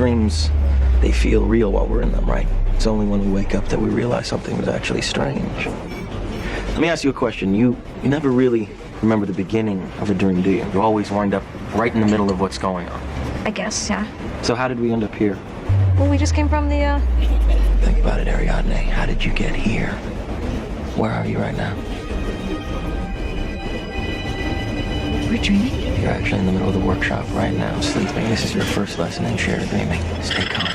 dreams, they feel real while we're in them, right? It's only when we wake up that we realize something was actually strange. Let me ask you a question. You never really remember the beginning of a dream, do you? You always wind up right in the middle of what's going on. I guess, yeah. So how did we end up here? Well, we just came from the, Think about it, Ariadne. How did you get here? Where are you right now? We're dreaming? You're actually in the middle of the workshop right now, sleeping. This is your first lesson in shared dreaming. Stay calm.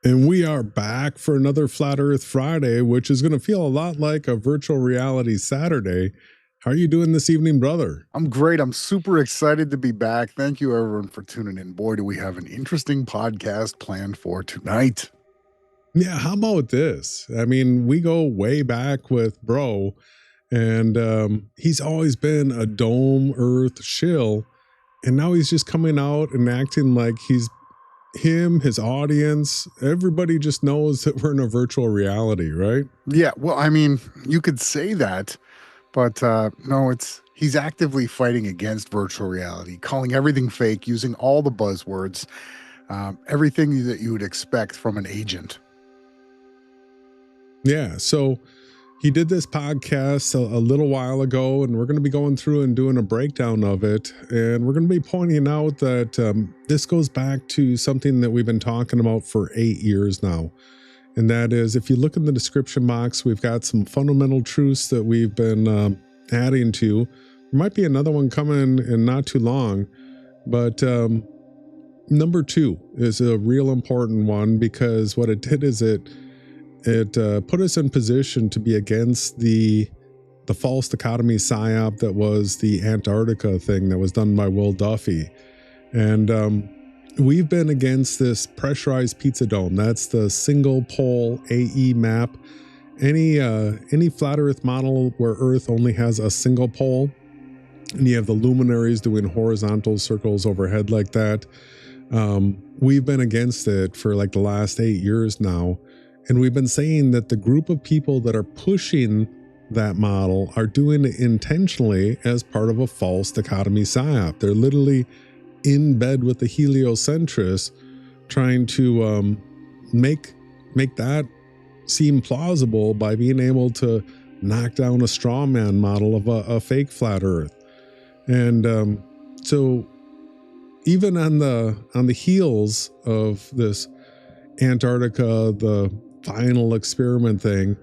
And we are back for another Flat Earth Friday, which is going to feel a lot like a virtual reality Saturday. How are you doing this evening, brother? I'm great. I'm super excited to be back. Thank you, everyone, for tuning in. Boy, do we have an interesting podcast planned for tonight. Yeah, how about this? I mean, we go way back with bro, and he's always been a dome earth shill, and now he's just coming out and acting like he's his audience, everybody just knows that we're in a virtual reality, right? Yeah, well, I mean, you could say that, but no, he's actively fighting against virtual reality, calling everything fake, using all the buzzwords, everything that you would expect from an agent. Yeah, so he did this podcast a little while ago, and we're going to be going through and doing a breakdown of it. And we're going to be pointing out that this goes back to something that we've been talking about for 8 years now. And that is, if you look in the description box, we've got some fundamental truths that we've been adding to. There might be another one coming in not too long. But number 2 is a real important one, because what it did is it put us in position to be against the false dichotomy PSYOP that was the Antarctica thing that was done by Will Duffy. And we've been against this pressurized pizza dome. That's the single pole AE map. Any flat earth model where Earth only has a single pole, and you have the luminaries doing horizontal circles overhead like that. We've been against it for like the last 8 years now. And we've been saying that the group of people that are pushing that model are doing it intentionally as part of a false dichotomy PSYOP. They're literally in bed with the heliocentrists, trying to make that seem plausible by being able to knock down a straw man model of a fake flat Earth. And so even on the heels of this Antarctica, the final experiment thing,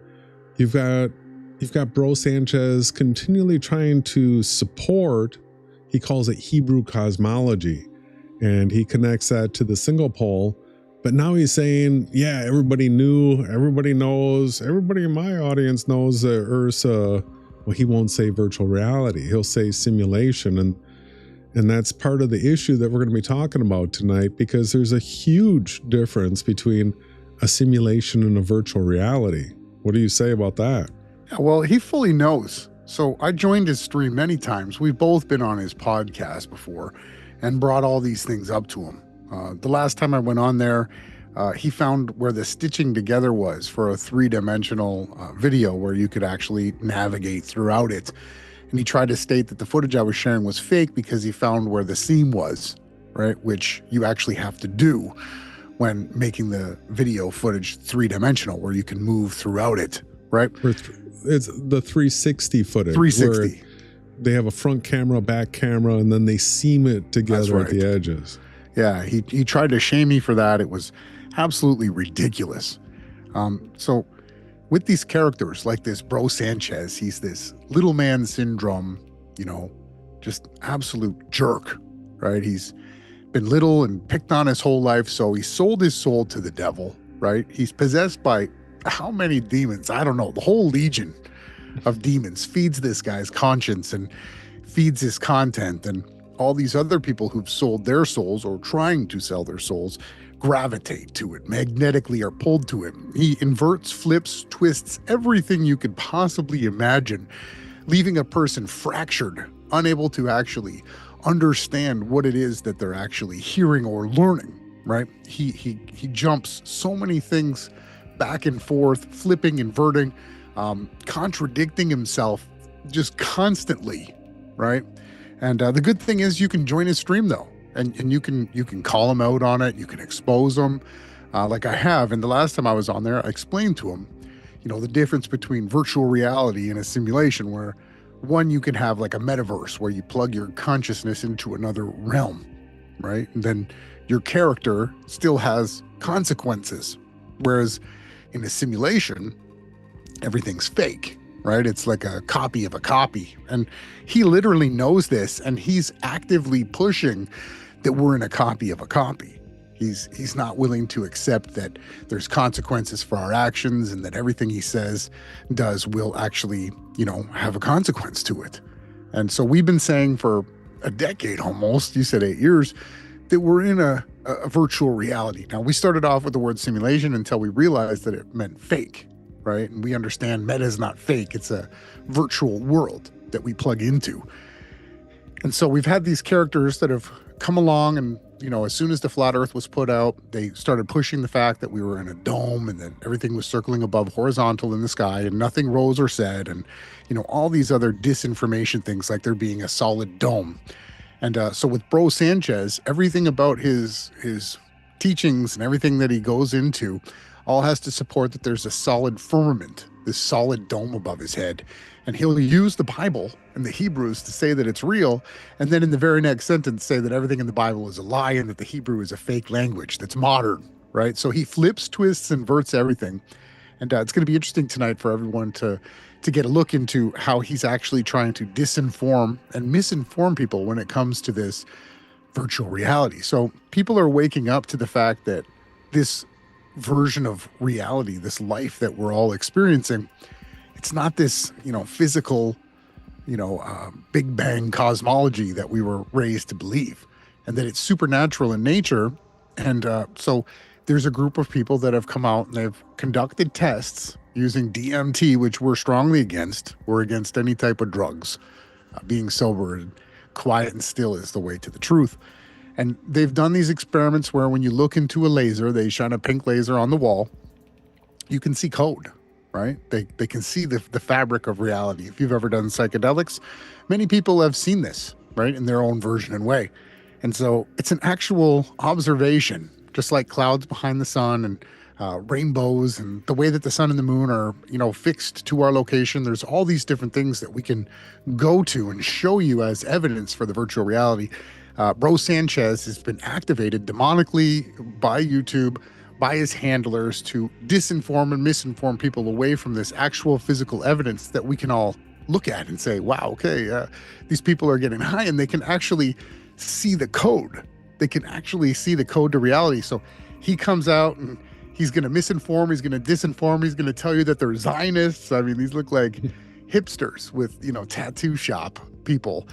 you've got bro Sanchez continually trying to support, he calls it Hebrew cosmology, and he connects that to the single pole. But now he's saying, yeah, everybody knows, everybody in my audience knows that Earth's well, he won't say virtual reality, he'll say simulation. And that's part of the issue that we're going to be talking about tonight, because there's a huge difference between a simulation and a virtual reality. What do you say about that? Yeah, well, he fully knows. So I joined his stream many times. We've both been on his podcast before and brought all these things up to him. The last time I went on there, he found where the stitching together was for a 3-dimensional video where you could actually navigate throughout it. And he tried to state that the footage I was sharing was fake because he found where the seam was, right? Which you actually have to do when making the video footage 3-dimensional, where you can move throughout it, right? It's the 360 footage. 360. They have a front camera, back camera, and then they seam it together at the edges. Yeah, he tried to shame me for that. It was absolutely ridiculous. So with these characters like this bro Sanchez, he's this little man syndrome, just absolute jerk, right? He's been little and picked on his whole life, so he sold his soul to the devil, right? He's possessed by how many demons? I don't know. The whole legion of demons feeds this guy's conscience and feeds his content, and all these other people who've sold their souls or trying to sell their souls gravitate to it, magnetically are pulled to it. He inverts, flips, twists everything you could possibly imagine, leaving a person fractured, unable to actually understand what it is that they're actually hearing or learning, right? He jumps so many things back and forth, flipping, inverting, contradicting himself just constantly, right? And the good thing is you can join his stream though, and you can call him out on it, you can expose him, like I have. And the last time I was on there, I explained to him, the difference between virtual reality and a simulation, where one, you can have like a metaverse where you plug your consciousness into another realm, right? And then your character still has consequences. Whereas in a simulation, everything's fake, right? It's like a copy of a copy. And he literally knows this, and he's actively pushing that we're in a copy of a copy. He's not willing to accept that there's consequences for our actions, and that everything he says, does will actually, have a consequence to it. And so we've been saying for a decade almost, you said 8 years, that we're in a virtual reality. Now, we started off with the word simulation until we realized that it meant fake, right? And we understand meta is not fake. It's a virtual world that we plug into. And so we've had these characters that have come along, and as soon as the flat earth was put out, they started pushing the fact that we were in a dome, and that everything was circling above horizontal in the sky, and nothing rose or said, and all these other disinformation things, like there being a solid dome. And so with Bro Sanchez, everything about his teachings and everything that he goes into all has to support that there's a solid firmament, this solid dome above his head. And he'll use the Bible and the Hebrews to say that it's real, and then in the very next sentence say that everything in the Bible is a lie and that the Hebrew is a fake language that's modern, right? So he flips, twists, inverts everything. And it's going to be interesting tonight for everyone to get a look into how he's actually trying to disinform and misinform people when it comes to this virtual reality. So people are waking up to the fact that this version of reality, this life that we're all experiencing, it's not this, physical, Big Bang cosmology that we were raised to believe, and that it's supernatural in nature. And so there's a group of people that have come out and they've conducted tests using DMT, which we're strongly against. We're against any type of drugs. Being sober and quiet and still is the way to the truth. And they've done these experiments where when you look into a laser, they shine a pink laser on the wall, you can see code, right? They can see the fabric of reality. If you've ever done psychedelics, many people have seen this, right, in their own version and way. And so it's an actual observation, just like clouds behind the sun and rainbows and the way that the sun and the moon are, fixed to our location. There's all these different things that we can go to and show you as evidence for the virtual reality. Bro Sanchez has been activated demonically by YouTube, by his handlers, to disinform and misinform people away from this actual physical evidence that we can all look at and say, wow, okay, these people are getting high, and they can actually see the code. They can actually see the code to reality. So he comes out and he's going to misinform, he's going to disinform, he's going to tell you that they're Zionists. I mean, these look like hipsters with, tattoo shop people.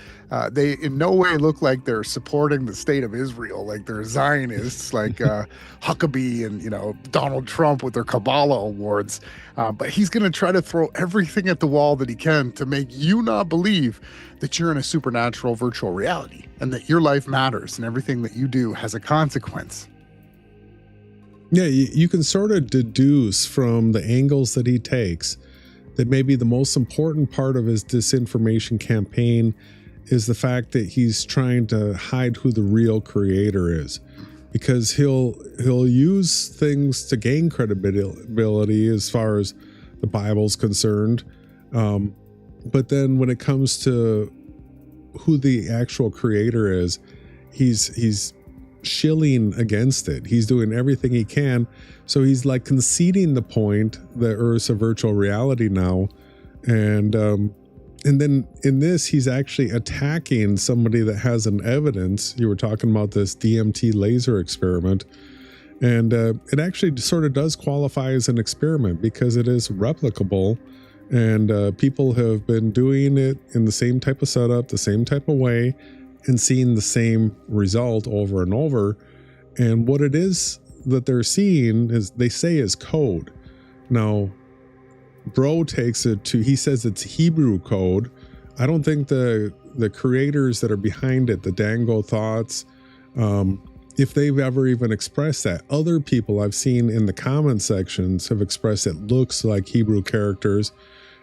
They in no way look like they're supporting the state of Israel, like they're Zionists, like Huckabee and, Donald Trump with their Kabbalah awards. But he's going to try to throw everything at the wall that he can to make you not believe that you're in a supernatural virtual reality and that your life matters and everything that you do has a consequence. Yeah, you can sort of deduce from the angles that he takes that maybe the most important part of his disinformation campaign is the fact that he's trying to hide who the real creator is, because he'll use things to gain credibility as far as the Bible's concerned. But then when it comes to who the actual creator is, he's shilling against it. He's doing everything he can. So he's like conceding the point that Earth's a virtual reality now. And then in this, he's actually attacking somebody that has an evidence. You were talking about this DMT laser experiment. And it actually sort of does qualify as an experiment because it is replicable. And people have been doing it in the same type of setup, the same type of way, and seeing the same result over and over. And what it is that they're seeing is, they say, is code. Now, Bro takes it to, he says it's Hebrew code. I don't think the creators that are behind it, the Dango Thoughts, if they've ever even expressed that. Other people I've seen in the comment sections have expressed it looks like Hebrew characters,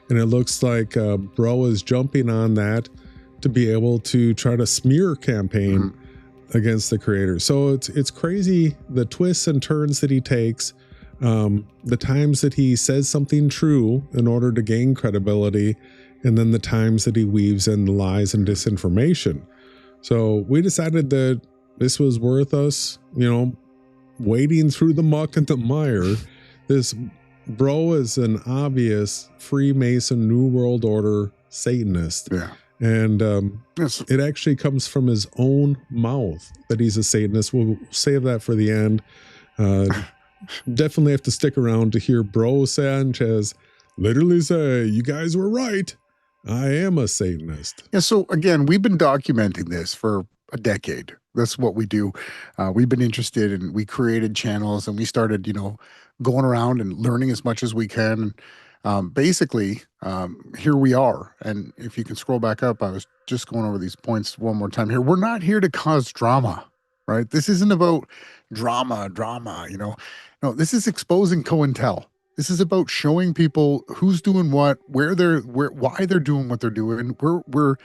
and it looks like Bro is jumping on that to be able to try to smear campaign against the creators. So it's crazy, the twists and turns that he takes, the times that he says something true in order to gain credibility, and then the times that he weaves in lies and disinformation. So we decided that this was worth us, wading through the muck and the mire. This Bro is an obvious Freemason New World Order Satanist. Yeah. And Yes. it actually comes from his own mouth that he's a Satanist. We'll save that for the end. Definitely have to stick around to hear Bro Sanchez literally say, "You guys were right. I am a Satanist." Yeah. So again, we've been documenting this for a decade. That's what we do. We've been interested, and we created channels, and we started, going around and learning as much as we can. Basically, here we are. And if you can scroll back up, I was just going over these points one more time here. We're not here to cause drama, right? This isn't about drama, No, this is exposing COINTEL. This is about showing people who's doing what, why they're doing what they're doing. We're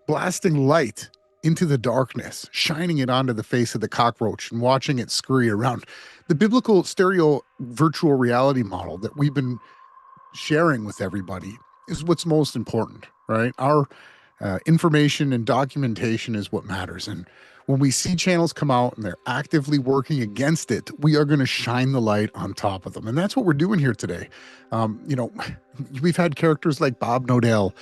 blasting light into the darkness, shining it onto the face of the cockroach and watching it scurry around. The biblical stereo virtual reality model that we've been sharing with everybody is what's most important, right? Our information and documentation is what matters. And when we see channels come out and they're actively working against it, we are going to shine the light on top of them. And that's what we're doing here today. We've had characters like Bob Nodell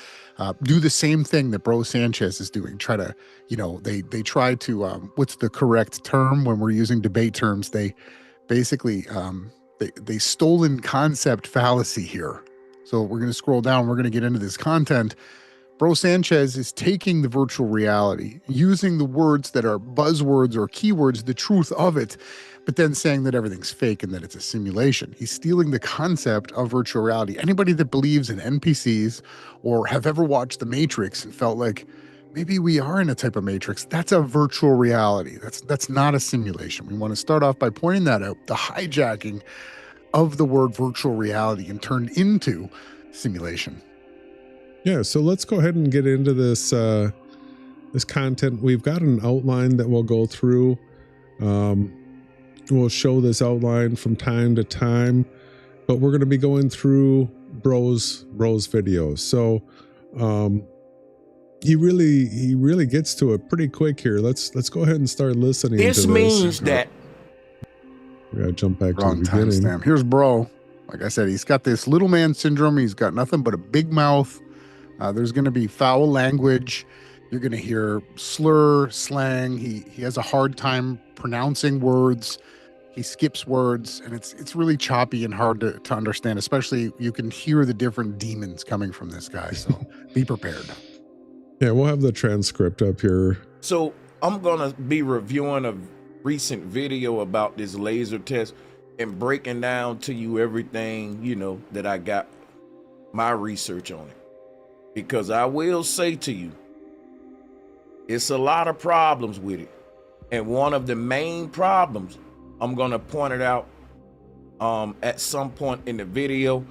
do the same thing that Bro Sanchez is doing. Try to, they try to, what's the correct term when we're using debate terms? They basically, they stolen concept fallacy here. So we're going to scroll down. We're going to get into this content. Bro Sanchez is taking the virtual reality, using the words that are buzzwords or keywords, the truth of it, but then saying that everything's fake and that it's a simulation. He's stealing the concept of virtual reality. Anybody that believes in NPCs or have ever watched The Matrix and felt like maybe we are in a type of matrix, that's a virtual reality. That's not a simulation. We want to start off by pointing that out, the hijacking of the word virtual reality and turned into simulation. Yeah, so let's go ahead and get into this this content. We've got an outline that we'll go through. We'll show this outline from time to time, but we're going to be going through Bro's videos. So he really gets to it pretty quick here. Let's go ahead and start listening. This means that we gotta jump back Wrong to the beginning. timestamp. Here's Bro. Like I said, he's got this little man syndrome. He's got nothing but a big mouth. There's going to be foul language. You're going to hear slur, slang. He has a hard time pronouncing words. He skips words, and it's really choppy and hard to understand. Especially, you can hear the different demons coming from this guy. So be prepared. Yeah, we'll have the transcript up here. So I'm gonna be reviewing a recent video about this laser test and breaking down to you everything, that I got my research on it. Because I will say to you, it's a lot of problems with it. And one of the main problems, I'm gonna point it out at some point in the video,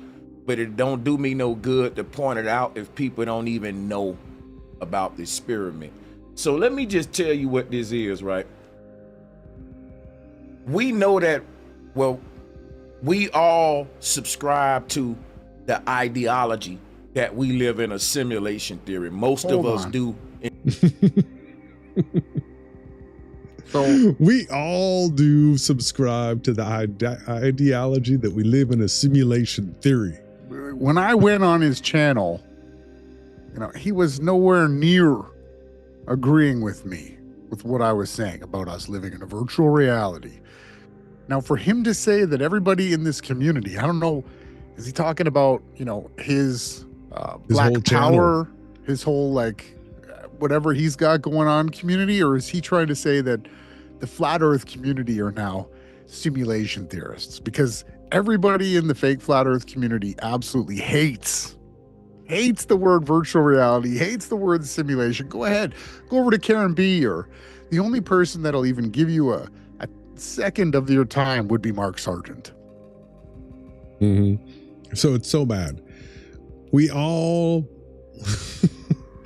but it don't do me no good to point it out if people don't even know about this experiment. So let me just tell you what this is, right? We know that, we all subscribe to the ideology that we live in a simulation theory. Most of us do. So we all do subscribe to the ideology that we live in a simulation theory. When I went on his channel, he was nowhere near agreeing with me with what I was saying about us living in a virtual reality. Now, for him to say that everybody in this community, I don't know Is he talking about, his whole Black channel. Power, his whole whatever he's got going on community? Or is he trying to say that the flat earth community are now simulation theorists? Because everybody in the fake flat earth community absolutely hates the word virtual reality, hates the word simulation. Go ahead, go over to Karen B, or the only person that'll even give you a second of your time would be Mark Sargent. So it's so bad. We all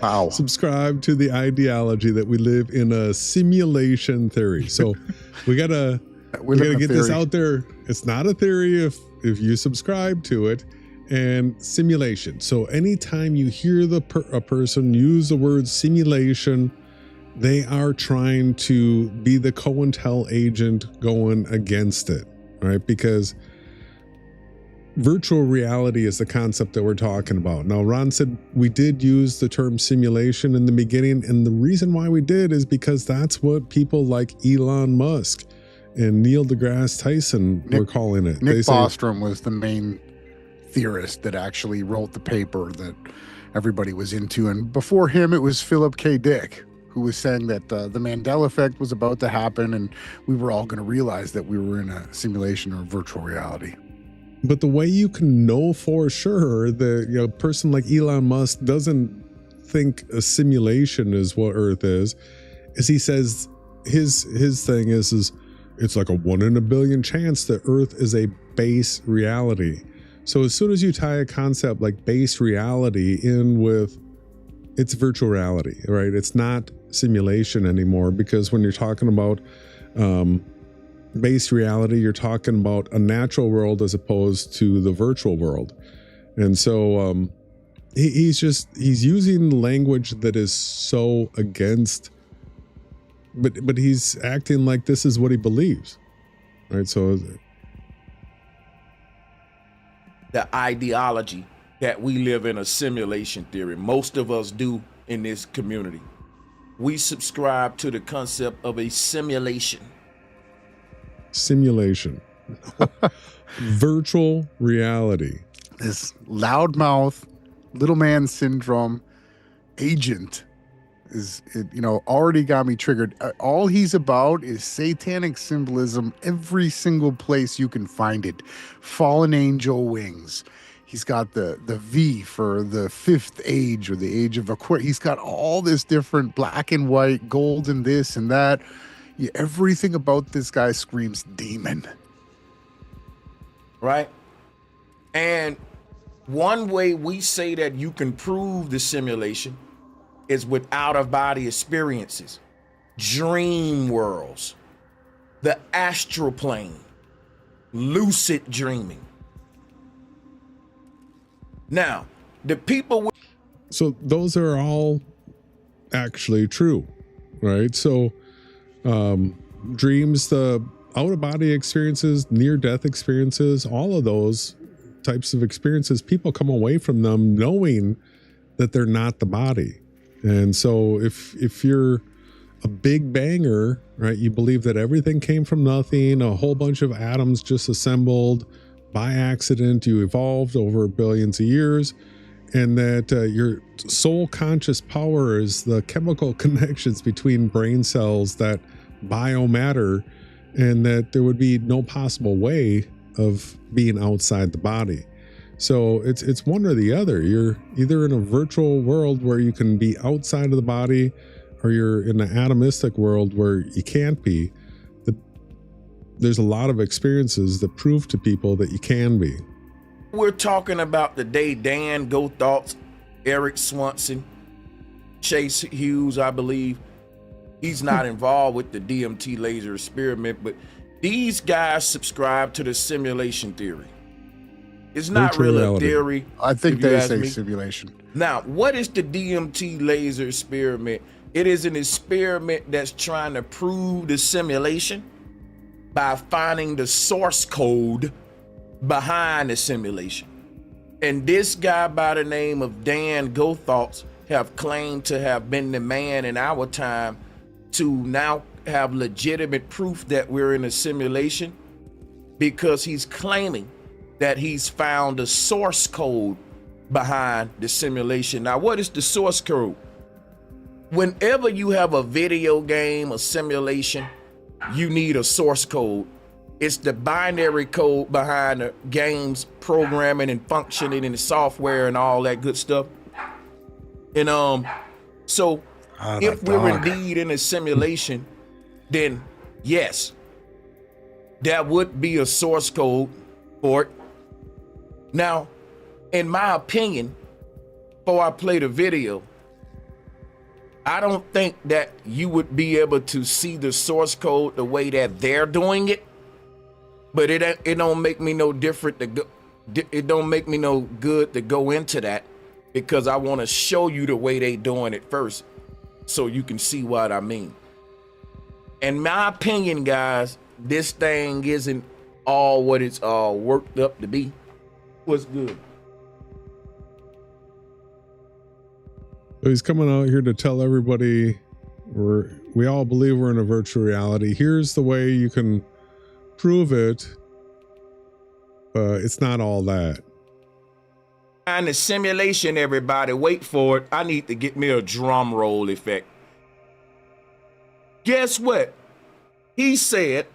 Wow. subscribe to the ideology that we live in a simulation theory. So we gotta get this out there. It's not a theory if you subscribe to it. And simulation. So anytime you hear a person use the word simulation, they are trying to be the COINTEL agent going against it, right? Because virtual reality is the concept that we're talking about. Now, Ron said we did use the term simulation in the beginning, and the reason why we did is because that's what people like Elon Musk and Neil deGrasse Tyson were calling it. Nick Bostrom was the main theorist that actually wrote the paper that everybody was into, and before him it was Philip K. Dick, who was saying that the Mandela effect was about to happen and we were all going to realize that we were in a simulation or virtual reality. But the way you can know for sure that a person like Elon Musk doesn't think a simulation is what Earth is he says his thing is it's like a 1 in a billion chance that Earth is a base reality. So as soon as you tie a concept like base reality in with it's virtual reality, right? It's not simulation anymore, because when you're talking about base reality, you're talking about a natural world as opposed to the virtual world. And so he's using language that is so against, but he's acting like this is what he believes, right? So the ideology that we live in a simulation theory. Most of us do in this community. We subscribe to the concept of a simulation. Virtual reality. This loudmouth, little man syndrome agent is, already got me triggered. All he's about is satanic symbolism every single place you can find it. Fallen angel wings. He's got the V for the fifth age, or the age of Aquarius. He's got all this different black and white, gold and this and that. Yeah, everything about this guy screams demon. Right? And one way we say that you can prove the simulation is with out-of-body experiences, dream worlds, the astral plane, lucid dreaming. Now, the people... So those are all actually true, right? So dreams, the out-of-body experiences, near-death experiences, all of those types of experiences, people come away from them knowing that they're not the body. And so if you're a big banger, right, you believe that everything came from nothing, a whole bunch of atoms just assembled by accident, you evolved over billions of years, and that your soul conscious power is the chemical connections between brain cells that biomatter, and that there would be no possible way of being outside the body. So it's one or the other. You're either in a virtual world where you can be outside of the body, or you're in an atomistic world where you can't be. There's a lot of experiences that prove to people that you can be. We're talking about today, Dan Gothals, Eric Swanson, Chase Hughes, I believe. He's not involved with the DMT laser experiment, but these guys subscribe to the simulation theory. It's not Virtual really reality. a theory. I think if you they ask say me. simulation. Now, what is the DMT laser experiment? It is an experiment that's trying to prove the simulation by finding the source code behind the simulation. And this guy by the name of Dan Gothals have claimed to have been the man in our time to now have legitimate proof that we're in a simulation, because he's claiming that he's found the source code behind the simulation. Now, what is the source code? Whenever you have a video game, a simulation, you need a source code. It's the binary code behind the game's programming and functioning and the software and all that good stuff. And so if we're indeed in a simulation, then yes, there would be a source code for it. Now, in my opinion, before I play the video, I don't think that you would be able to see the source code the way that they're doing it, but it don't make me no different to go. It don't make me no good to go into that, because I want to show you the way they doing it first, so you can see what I mean. In my opinion, guys, this thing isn't all what it's all worked up to be. What's good? So he's coming out here to tell everybody we all believe we're in a virtual reality. Here's the way you can prove it. It's not all that. And the simulation, everybody, wait for it. I need to get me a drum roll effect. Guess what? He said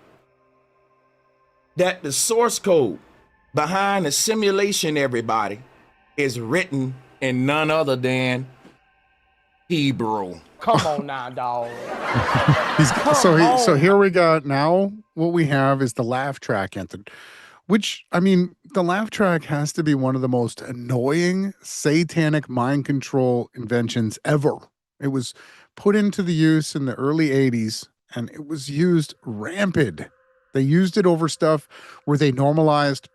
that the source code behind the simulation, everybody, is written in none other than Hebrew. Come on now, dog. So here we got, now what we have is the laugh track, Anthony, which, I mean, the laugh track has to be one of the most annoying satanic mind control inventions ever. It was put into the use in the early 80s, and it was used rampant. They used it over stuff where they normalized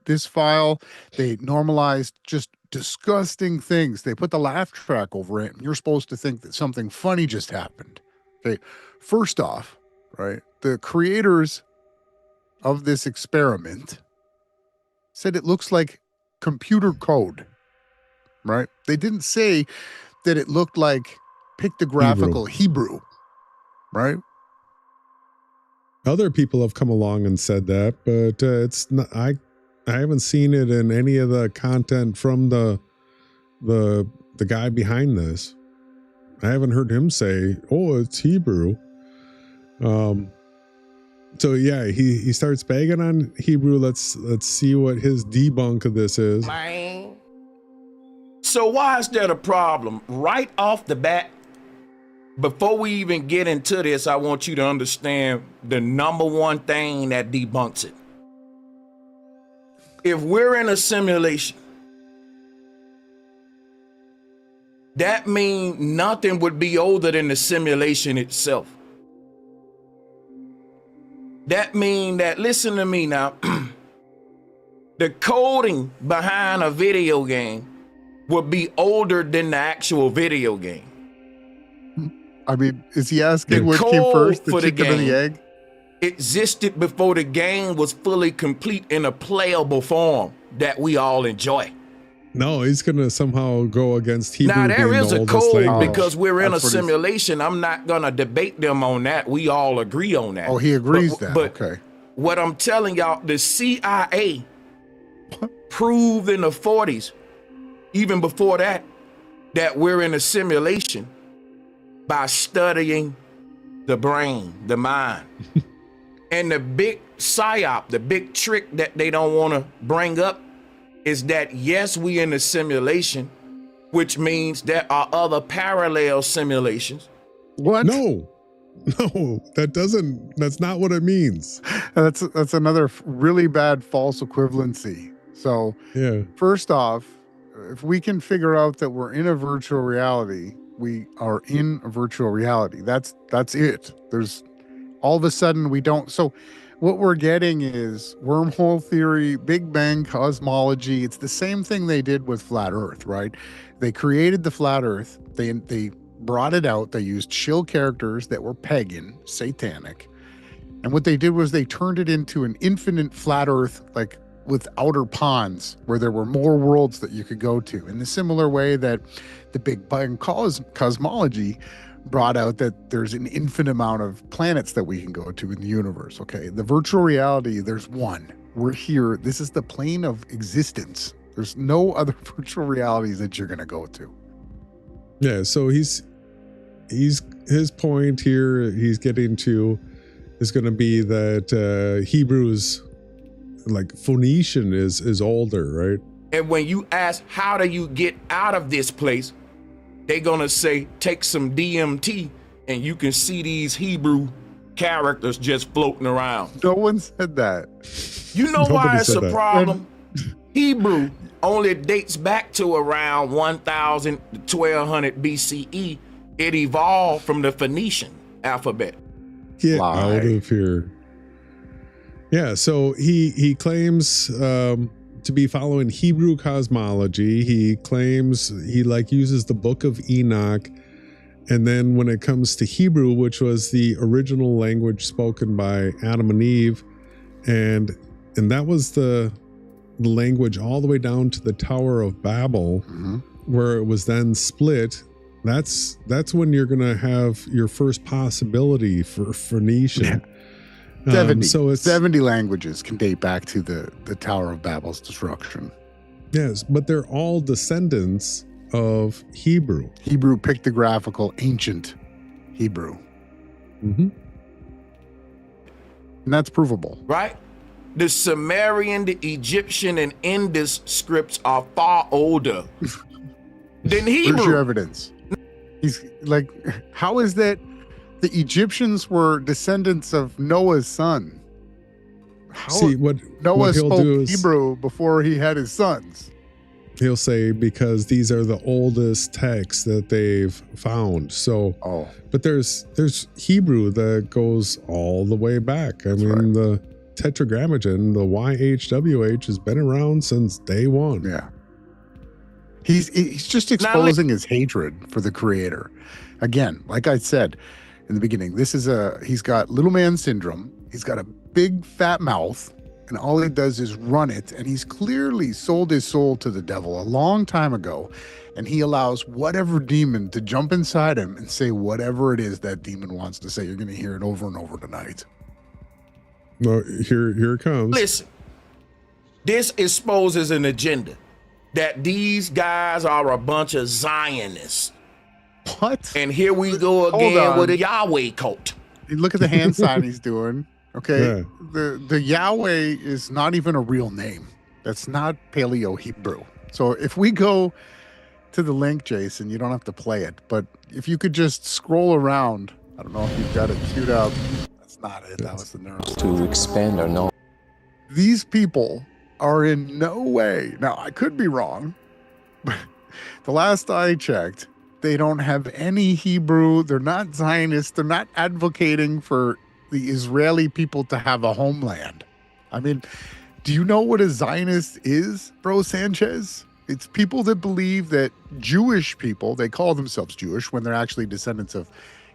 this file. They normalized just disgusting things. They put the laugh track over it, and you're supposed to think that something funny just happened. Okay, first off, right, the creators of this experiment said it looks like computer code, right? They didn't say that it looked like pictographical Hebrew, right? Other people have come along and said that, but it's not. I haven't seen it in any of the content from the guy behind this. I haven't heard him say, "Oh, it's Hebrew." So yeah, he starts bagging on Hebrew. Let's see what his debunk of this is. Man. So why is that a problem? Right off the bat, before we even get into this, I want you to understand the number one thing that debunks it. If we're in a simulation, that means nothing would be older than the simulation itself. That means that, listen to me now, the coding behind a video game would be older than the actual video game. I mean, is he asking what came first, the chicken or the egg? Existed before the game was fully complete in a playable form that we all enjoy. No, he's gonna somehow go against Hebrew. Now there being is the a oldest code language. because we're in a simulation. I'm not gonna debate them on that. We all agree on that. Oh, he agrees but okay. What I'm telling y'all, the CIA proved in the 40s, even before that, that we're in a simulation by studying the brain, the mind. And the big PSYOP, the big trick that they don't want to bring up is that, yes, we in a simulation, which means there are other parallel simulations. What? No, that's not what it means. That's another really bad false equivalency. So yeah, first off, if we can figure out that we're in a virtual reality, we are in a virtual reality. That's it. There's all of a sudden we don't. So what we're getting is wormhole theory, Big Bang cosmology. It's the same thing they did with flat Earth, right? They created the flat Earth. They brought it out. They used shill characters that were pagan, satanic. And what they did was they turned it into an infinite flat Earth, like with outer ponds where there were more worlds that you could go to, in the similar way that the Big Bang cosmology brought out that there's an infinite amount of planets that we can go to in the universe. Okay, the virtual reality, there's one, we're here. This is the plane of existence. There's no other virtual realities that you're going to go to. Yeah, so he's his point here he's getting to is going to be that Hebrews, like Phoenician is older, right? And when you ask, how do you get out of this place? They're going to say, take some DMT and you can see these Hebrew characters just floating around. No one said that. You know why it's a that. problem? Hebrew only dates back to around 1000 to 1200 BCE. It evolved from the Phoenician alphabet. Get out of here. Yeah, so he claims to be following Hebrew cosmology. He claims he uses the Book of Enoch. And then when it comes to Hebrew, which was the original language spoken by Adam and Eve, and that was the language all the way down to the Tower of Babel, where it was then split. That's when you're going to have your first possibility for Phoenician. Yeah. 70. So it's 70 languages can date back to the Tower of Babel's destruction. Yes, but they're all descendants of Hebrew. Hebrew pictographical ancient Hebrew. Mm-hmm. And that's provable. Right? The Sumerian, the Egyptian, and Indus scripts are far older than Hebrew. Where's your evidence? He's like, how is that the Egyptians were descendants of Noah's son? How See, what Noah he'll spoke do is Hebrew before he had his sons. he'll say because these are the oldest texts that they've found. So, but there's Hebrew that goes all the way back. I mean, the Tetragrammaton, the YHWH, has been around since day one. Yeah. He's just exposing his hatred for the creator. Again, like I said in the beginning, he's got little man syndrome. He's got a big fat mouth, and all he does is run it. And he's clearly sold his soul to the devil a long time ago. And he allows whatever demon to jump inside him and say whatever it is that demon wants to say. You're going to hear it over and over tonight. Well, here it comes. Listen, this exposes an agenda that these guys are a bunch of Zionists. What? And here we go again with a Yahweh cult. Look at the hand sign he's doing. Okay. Yeah. The Yahweh is not even a real name. That's not Paleo Hebrew. So if we go to the link, Jason, you don't have to play it, but if you could just scroll around, I don't know if you've got it queued up. That's not it. That was the neural. To expand our knowledge. These people are in no way, now I could be wrong, but the last I checked, they don't have any Hebrew. They're not Zionists. They're not advocating for the Israeli people to have a homeland. I mean, do you know what a Zionist is, bro Sanchez? It's people that believe that Jewish people, they call themselves Jewish when they're actually descendants of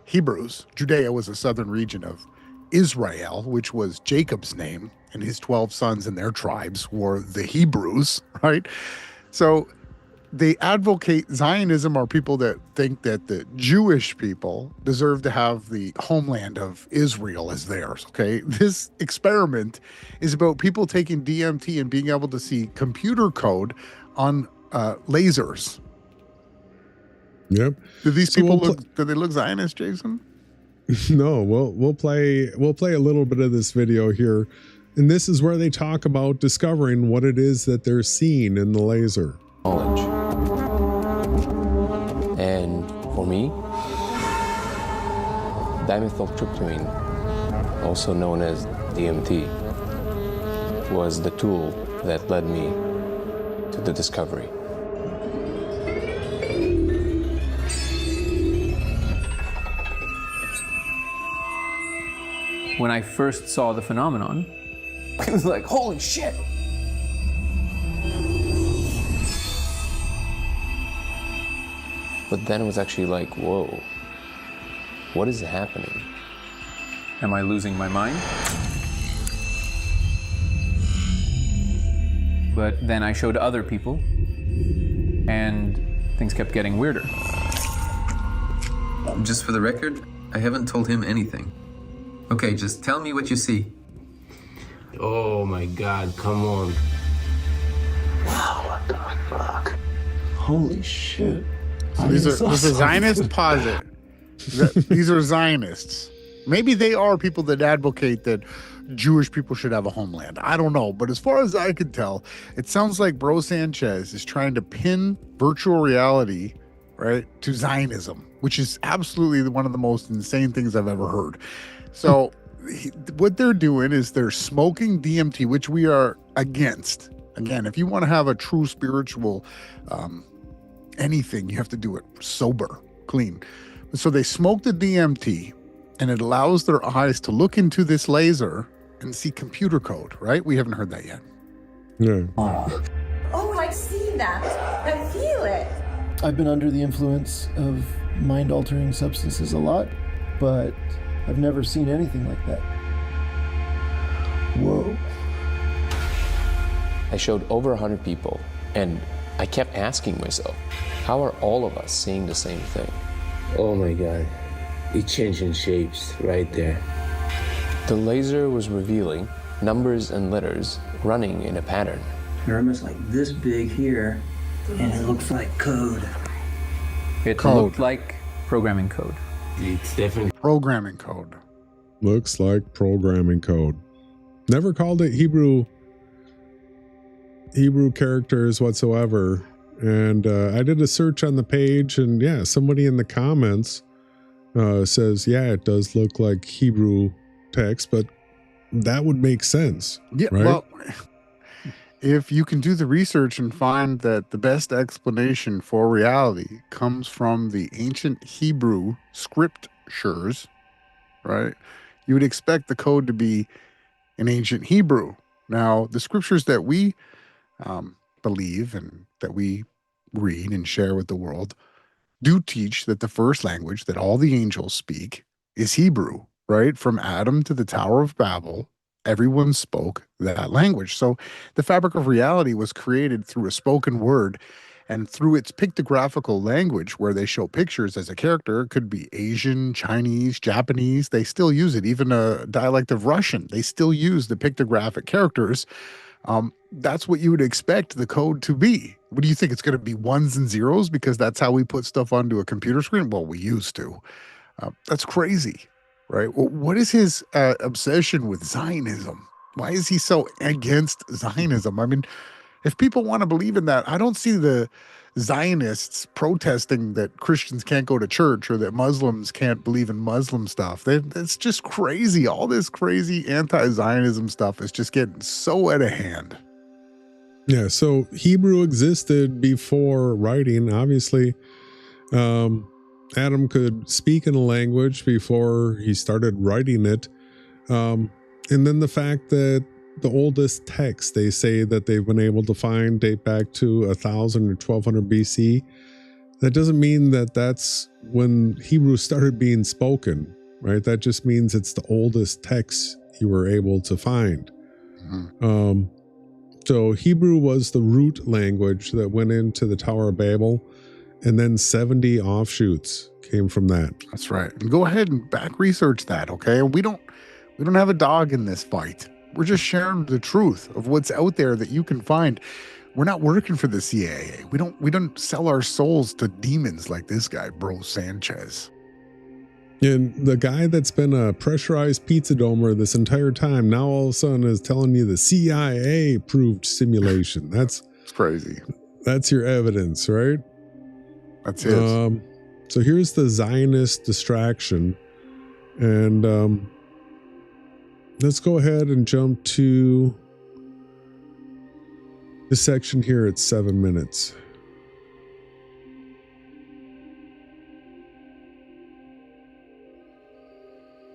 Hebrews. Judea was a southern region of Israel, which was Jacob's name, and his 12 sons and their tribes were the Hebrews, right? So they advocate Zionism are people that think that the Jewish people deserve to have the homeland of Israel as theirs, okay? This experiment is about people taking DMT and being able to see computer code on lasers. Yep. Do these people do they look Zionist, Jason? No, we'll play a little bit of this video here. And this is where they talk about discovering what it is that they're seeing in the laser. And for me, dimethyltryptamine, also known as DMT, was the tool that led me to the discovery. When I first saw the phenomenon, I was like, holy shit. But then it was actually like, whoa, what is happening? Am I losing my mind? But then I showed other people, and things kept getting weirder. Just for the record, I haven't told him anything. Okay, just tell me what you see. Oh my God, come on. Wow, what the fuck? Holy shit. These are Zionist posit. These are Zionists. Maybe they are people that advocate that Jewish people should have a homeland. I don't know. But as far as I can tell, it sounds like Bro Sanchez is trying to pin virtual reality, right, to Zionism, which is absolutely one of the most insane things I've ever heard. So what they're doing is they're smoking DMT, which we are against. Again, if you want to have a true spiritual anything, you have to do it sober, clean. So they smoke the DMT, and it allows their eyes to look into this laser and see computer code, right? We haven't heard that yet. Yeah. Oh, I see that. I feel it. I've been under the influence of mind-altering substances a lot, but I've never seen anything like that. Whoa. I showed over 100 people, and I kept asking myself, how are all of us seeing the same thing? Oh my God. It's changing shapes right there. The laser was revealing numbers and letters running in a pattern. They're almost like this big here, and it looks like code. It looked like programming code. It's definitely Programming code. Looks like programming code. Never called it Hebrew characters whatsoever. And I did a search on the page, and yeah, somebody in the comments says, yeah, it does look like Hebrew text, but that would make sense. Yeah, right? well, if you can do the research and find that the best explanation for reality comes from the ancient Hebrew scriptures, right? You would expect the code to be in ancient Hebrew. Now, the scriptures that we believe and that we read and share with the world do teach that the first language that all the angels speak is Hebrew, right? From Adam to the Tower of Babel, everyone spoke that language. So the fabric of reality was created through a spoken word, and through its pictographical language, where they show pictures as a character. It could be Asian, Chinese, Japanese. They still use it. Even a dialect of Russian, they still use the pictographic characters. That's what you would expect the code to be. What do you think? It's going to be ones and zeros because that's how we put stuff onto a computer screen? Well, we used to. That's crazy, right? Well, what is his obsession with Zionism? Why is he so against Zionism? I mean, if people want to believe in that, I don't see the Zionists protesting that Christians can't go to church or that Muslims can't believe in Muslim stuff. That's just crazy. All this crazy anti-Zionism stuff is just getting so out of hand. Yeah, so Hebrew existed before writing. Obviously, Adam could speak in a language before he started writing it. And then the fact that the oldest texts they say that they've been able to find date back to 1000 or 1200 BC. That doesn't mean that that's when Hebrew started being spoken, right? That just means it's the oldest text you were able to find. Mm-hmm. So Hebrew was the root language that went into the Tower of Babel, and then 70 offshoots came from that. That's right. And go ahead and back research that, okay? We don't have a dog in this fight. We're just sharing the truth of what's out there that you can find. We're not working for the CIA. We don't sell our souls to demons like this guy, Bro Sanchez. And the guy that's been a pressurized pizza domer this entire time now all of a sudden is telling you the CIA proved simulation. It's crazy. That's your evidence, right? That's it. So here's the Zionist distraction. And let's go ahead and jump to this section here at 7 minutes.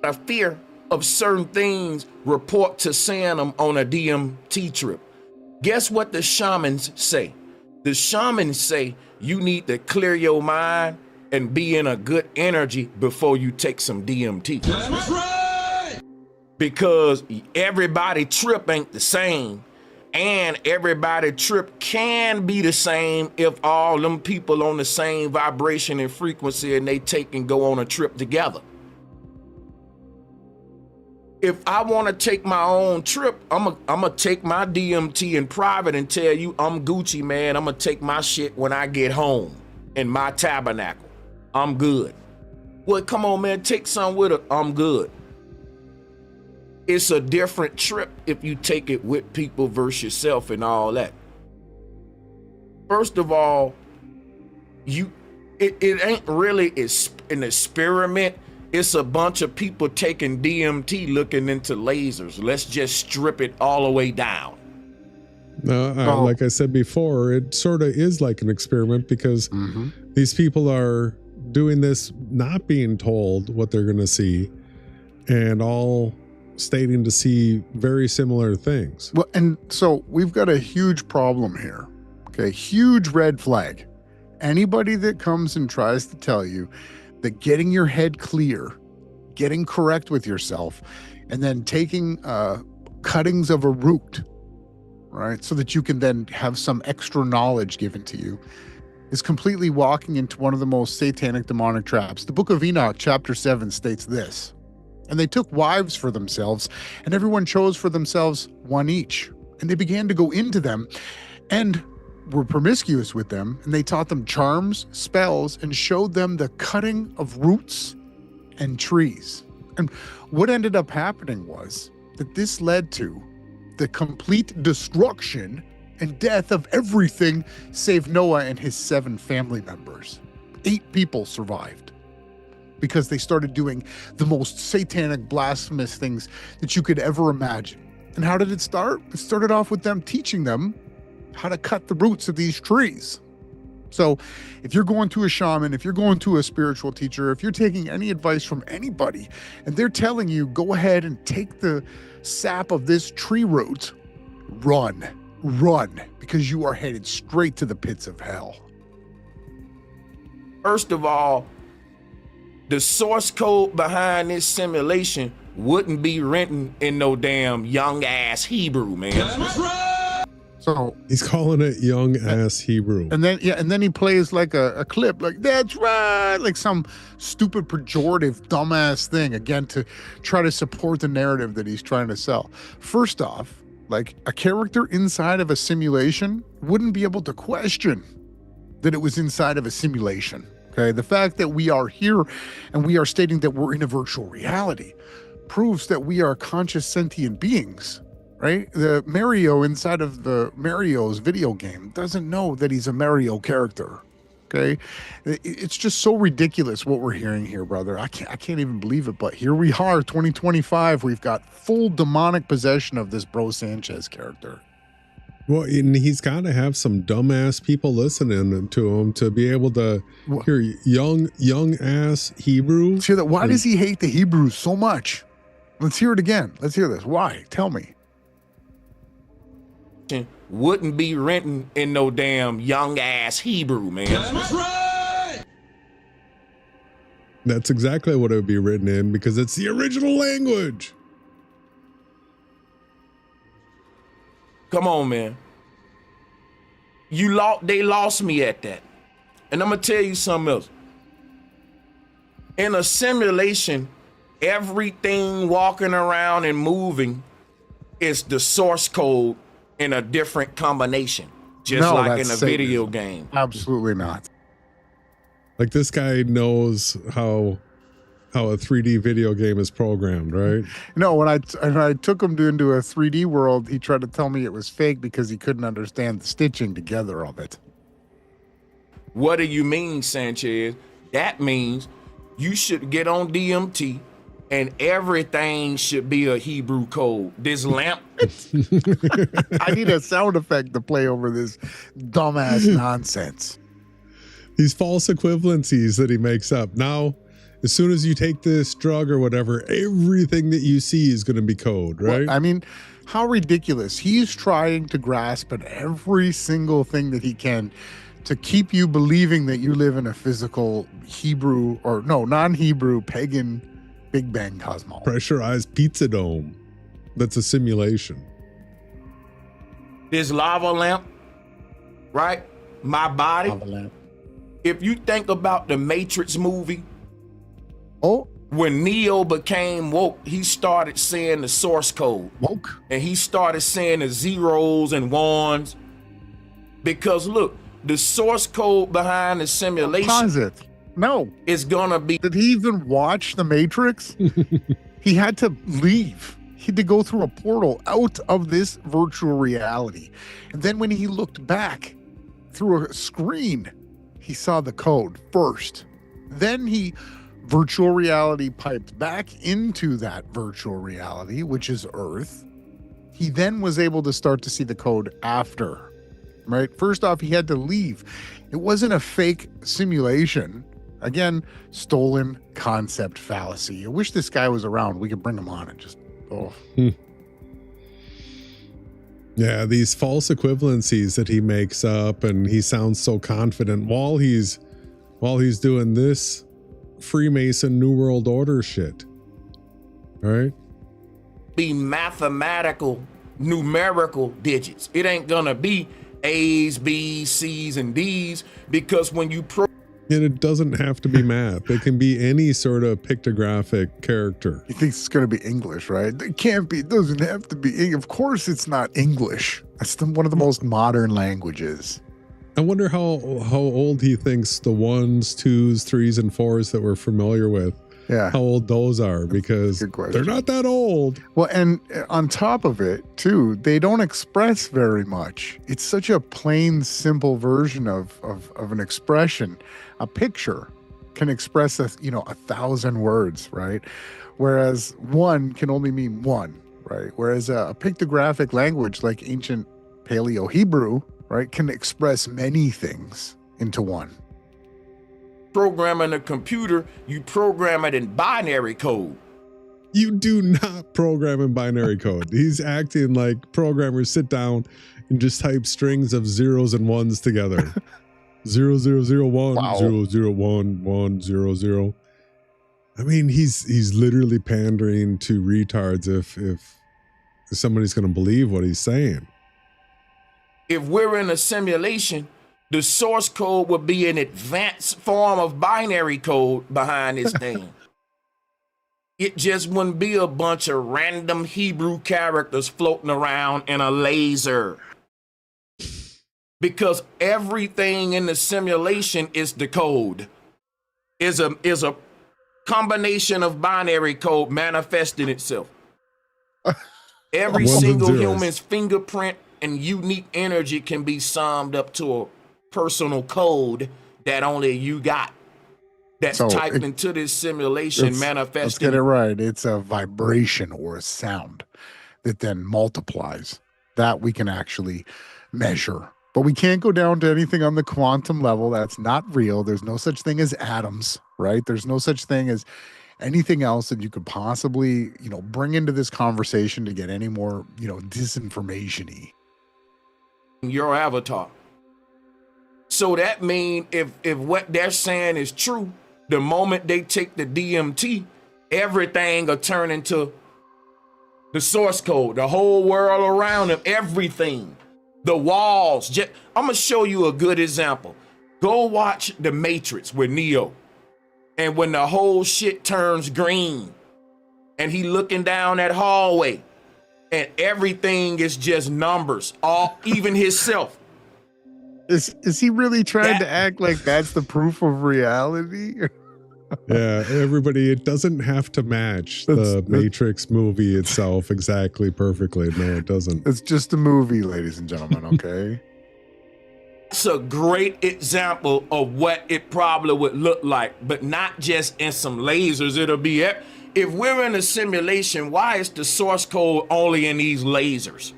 A fear of certain things report to seeing them on a DMT trip. Guess what the shamans say? The shamans say you need to clear your mind and be in a good energy before you take some DMT. That's right! Because everybody trip ain't the same, and everybody trip can be the same if all them people on the same vibration and frequency and they take and go on a trip together. if I want to take my own trip, I'm gonna take my DMT in private and tell you I'm Gucci, man. I'm gonna take my shit when I get home in my tabernacle. I'm good. Well, come on, man, take some with her. I'm good. It's a different trip if you take it with people versus yourself and all that. First of all, it ain't really an experiment. It's a bunch of people taking DMT looking into lasers. Let's just strip it all the way down. Like I said before, it sort of is like an experiment because these people are doing this not being told what they're going to see and all stating to see very similar things. Well, and so we've got a huge problem here. Okay, huge red flag. Anybody that comes and tries to tell you that getting your head clear, getting correct with yourself, and then taking cuttings of a root, right, so that you can then have some extra knowledge given to you, is completely walking into one of the most satanic demonic traps. The book of Enoch, chapter 7, states this: and they took wives for themselves, and everyone chose for themselves one each. And they began to go into them and were promiscuous with them, and they taught them charms, spells, and showed them the cutting of roots and trees. And what ended up happening was that this led to the complete destruction and death of everything save Noah and his 7 family members. 8 people survived because they started doing the most satanic, blasphemous things that you could ever imagine. And how did it start? It started off with them teaching them how to cut the roots of these trees. So if you're going to a shaman, if you're going to a spiritual teacher, if you're taking any advice from anybody and they're telling you, go ahead and take the sap of this tree root, run, because you are headed straight to the pits of hell. First of all, the source code behind this simulation wouldn't be written in no damn young ass Hebrew, man. So he's calling it young ass Hebrew. And then he plays like a clip like, that's right, like some stupid pejorative dumbass thing, again, to try to support the narrative that he's trying to sell. First off, like, a character inside of a simulation wouldn't be able to question that it was inside of a simulation. Okay, the fact that we are here and we are stating that we're in a virtual reality proves that we are conscious sentient beings, right? The Mario inside of the Mario's video game doesn't know that he's a Mario character. Okay, it's just so ridiculous what we're hearing here, brother. I can't even believe it, but here we are, 2025. We've got full demonic possession of this bro Sanchez character. Well, and he's got to have some dumbass people listening to him to be able to hear young ass Hebrew. Let's hear that. Why does he hate the Hebrews so much? Let's hear it again. Let's hear this. Why? Tell me. Wouldn't be written in no damn young ass Hebrew, man. That's right. That's exactly what it would be written in, because it's the original language. Come on, man. They lost me at that. And I'm gonna tell you something else. In a simulation, everything walking around and moving is the source code in a different combination, just like in a video game. Absolutely not. Like, this guy knows how a 3D video game is programmed, right? No, when I took him into a 3D world, he tried to tell me it was fake because he couldn't understand the stitching together of it. What do you mean, Sanchez? That means you should get on DMT and everything should be a Hebrew code. This lamp. I need a sound effect to play over this dumbass nonsense. These false equivalencies that he makes up. Now, as soon as you take this drug or whatever, everything that you see is going to be code, right? Well, I mean, how ridiculous. He's trying to grasp at every single thing that he can to keep you believing that you live in a physical Hebrew, or no, non-Hebrew, pagan Big Bang cosmos. Pressurized pizza dome. That's a simulation. This lava lamp, right? My body. Lava lamp. If you think about the Matrix movie, Oh, When Neo became woke, he started seeing the source code. Woke? And he started seeing the zeros and ones. Because look, the source code behind the simulation Pause it. No. is gonna be. Did he even watch The Matrix? He had to leave. He had to go through a portal out of this virtual reality. And then when he looked back through a screen, he saw the code first. Then he virtual reality piped back into that virtual reality, which is Earth. He then was able to start to see the code after, right? First off, he had to leave. It wasn't a fake simulation. Again, stolen concept fallacy. I wish this guy was around. We could bring him on and just, Yeah, these false equivalencies that he makes up, and he sounds so confident while he's doing this Freemason New World Order shit. All right? Be mathematical, numerical digits. It ain't gonna be A's, B's, C's, and D's, because when you And it doesn't have to be math. It can be any sort of pictographic character. he thinks it's going to be English, right? It can't be. It doesn't have to be. Of course, it's not English. That's one of the most modern languages. I wonder how old he thinks the 1s, 2s, 3s, and 4s that we're familiar with, Yeah. how old those are, because Good question. they're not that old. Well, and on top of it, too, they don't express very much. It's such a plain, simple version of an expression. A picture can express 1,000 words, right? Whereas one can only mean one, right? Whereas a pictographic language like ancient Paleo Hebrew, right, can express many things into one. programming a computer, you program it in binary code. You do not program in binary code. He's acting like programmers sit down and just type strings of zeros and ones together. 0001, Wow. 001, 100. I mean, he's literally pandering to retards if somebody's going to believe what he's saying. If we're in a simulation, the source code would be an advanced form of binary code behind this thing. It just wouldn't be a bunch of random Hebrew characters floating around in a laser. Because everything in the simulation is the code. Is a combination of binary code manifesting itself. Every Ones and single zeros. human's fingerprint and unique energy can be summed up to a personal code that only you got. That's So typed into this simulation, manifesting. Let's get it right. It's a vibration or a sound that then multiplies. That we can actually measure. But we can't go down to anything on the quantum level. That's not real. There's no such thing as atoms, right? There's no such thing as anything else that you could possibly, bring into this conversation to get any more, disinformation-y. Your avatar. So that means if what they're saying is true, the moment they take the DMT, everything will turn into the source code, the whole world around them, everything. The walls. I'm going to show you a good example. Go watch The Matrix with Neo. And when the whole shit turns green and he looking down that hallway and everything is just numbers, even himself. Is he really trying to act like that's the proof of reality? Yeah, everybody, it doesn't have to match the Matrix movie itself exactly perfectly. No, it doesn't. It's just a movie, ladies and gentlemen, okay? It's a great example of what it probably would look like, but not just in some lasers. It'll be, if we're in a simulation, why is the source code only in these lasers?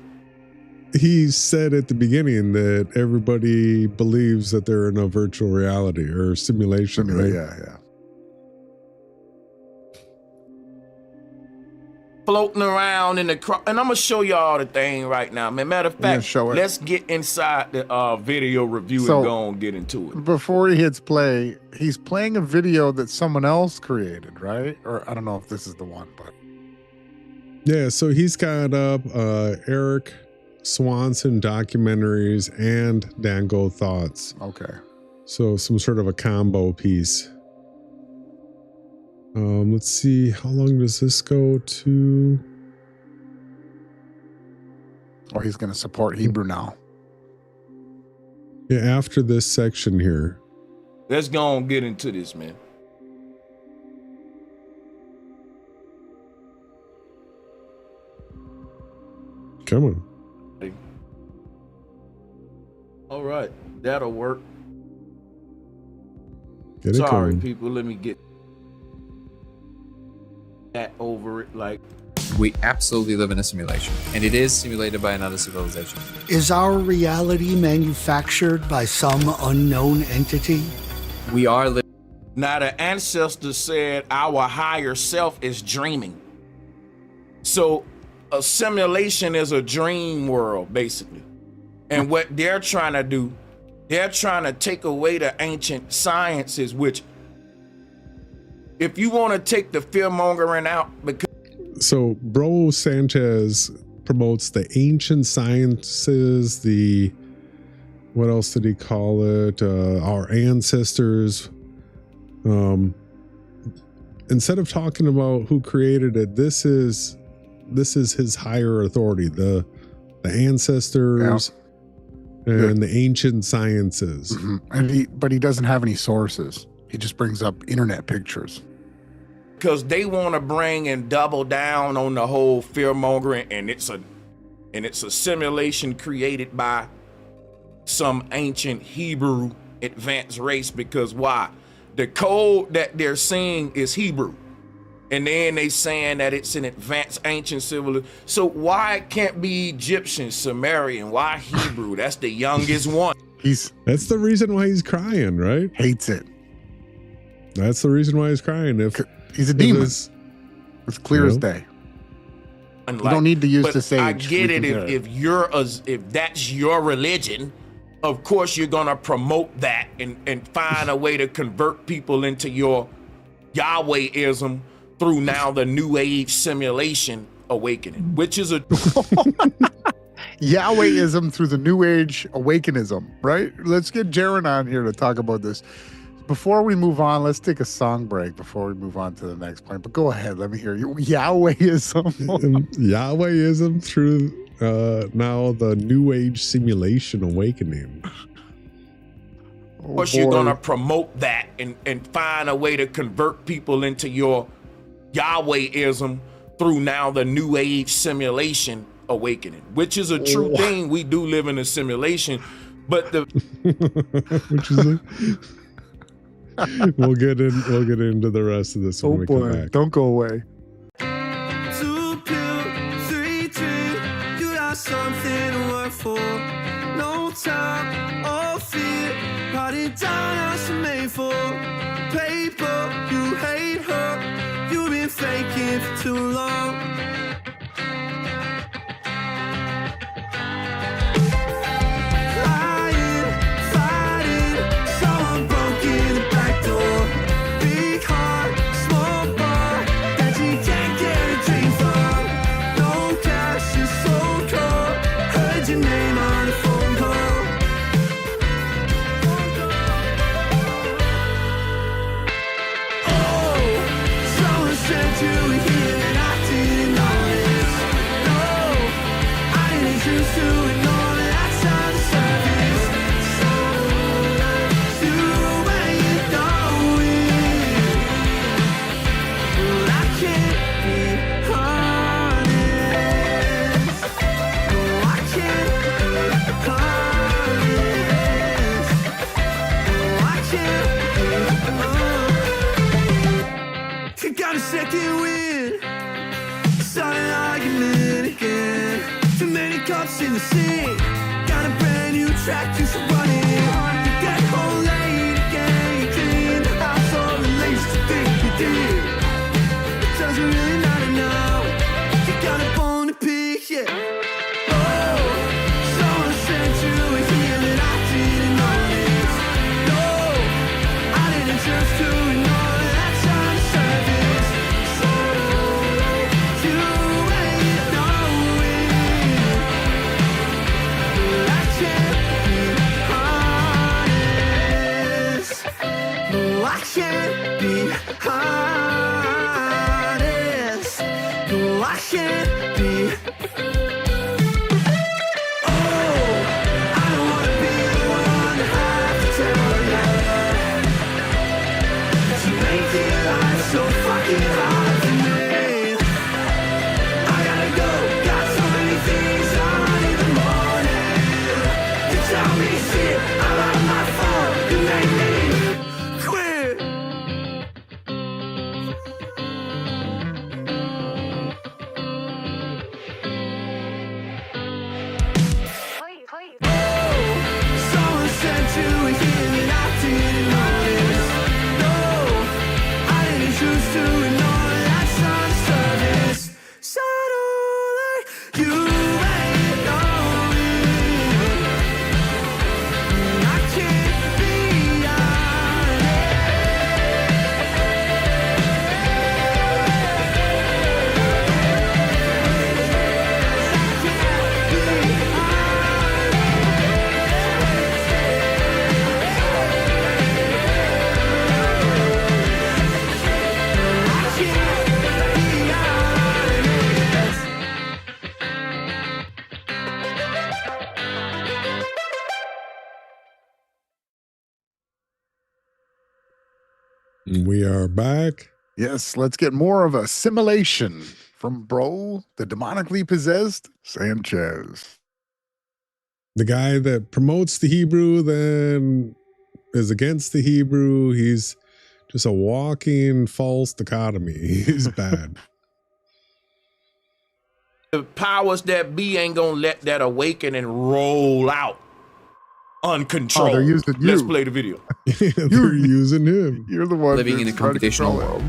He said at the beginning that everybody believes that they're in a virtual reality or simulation, right? Yeah. Floating around in the and I'm gonna show y'all the thing right now, man. Matter of fact, show it. let's get inside the video review So, and go and get into it. Before he hits play, he's playing a video that someone else created, right? Or I don't know if this is the one, but Yeah, so he's got up Eric Swanson documentaries and Dango thoughts. okay. So some sort of a combo piece. Let's see, how long does this go to? Oh, he's going to support Hebrew now. Yeah, after this section here. Let's go and get into this, man. Come on. All right, that'll work. Get it Sorry, going. people, let me get that over it. Like, we absolutely live in a simulation, and it is simulated by another civilization. Is our reality manufactured by some unknown entity? We are living. now the ancestors said our higher self is dreaming. So a simulation is a dream world, basically. And what they're trying to do, they're trying to take away the ancient sciences, which if you want to take the fear mongering out, because So bro Sanchez promotes the ancient sciences, the, what else did he call it? Our ancestors. Instead of talking about who created it, this is his higher authority, the ancestors. Yeah. And the ancient sciences. But he doesn't have any sources. He just brings up internet pictures. because they want to bring and double down on the whole fear mongering, and it's a simulation created by some ancient Hebrew advanced race. Because why? The code that they're seeing is Hebrew, and then they saying that it's an advanced ancient civilization. So why it can't be Egyptian, Sumerian? Why Hebrew? That's the youngest one. That's the reason why he's crying, right? Hates it. That's the reason why he's crying. If he's a demon, it's clear as day. You don't need to use but the sage. I get it. If that's your religion, of course you're gonna promote that and find a way to convert people into your Yahwahism through now the New Age simulation awakening, which is a Yahwahism through the New Age awakenism, right? Let's get Jaron on here to talk about this. Before we move on, let's take a song break before we move on to the next point. But go ahead, let me hear you. Yahwahism. Yahwahism through now the New Age simulation awakening. of course you're gonna promote that and find a way to convert people into your Yahwahism through now the New Age simulation awakening, which is a true thing. We do live in a simulation, but the which is we'll get into the rest of this when we come back. Don't go away. 2 pill, 3 drink, you got something to work for. No time or fear, write it down as you're made for. Paper, you hate her, you've been faking for too long. Second wind, start an argument again. Too many cups in the sink, got a brand new track, you should run it. You get home late again, you clean the house all the late you think you did. It doesn't really matter now, you got a bone to pick, yeah. Oh, someone sent you a here that I didn't notice. No, I didn't just do it, no, that's how the service. I can't be honest. We are back. Yes, let's get more of a simulation from bro, the demonically possessed Sanchez. The guy that promotes the Hebrew then is against the Hebrew. He's just a walking false dichotomy. He's bad. The powers that be ain't gonna let that awaken and roll out uncontrolled. Oh, they're using you. Let's play the video. They're using him. You're the one Living in a trying to computational control it. world.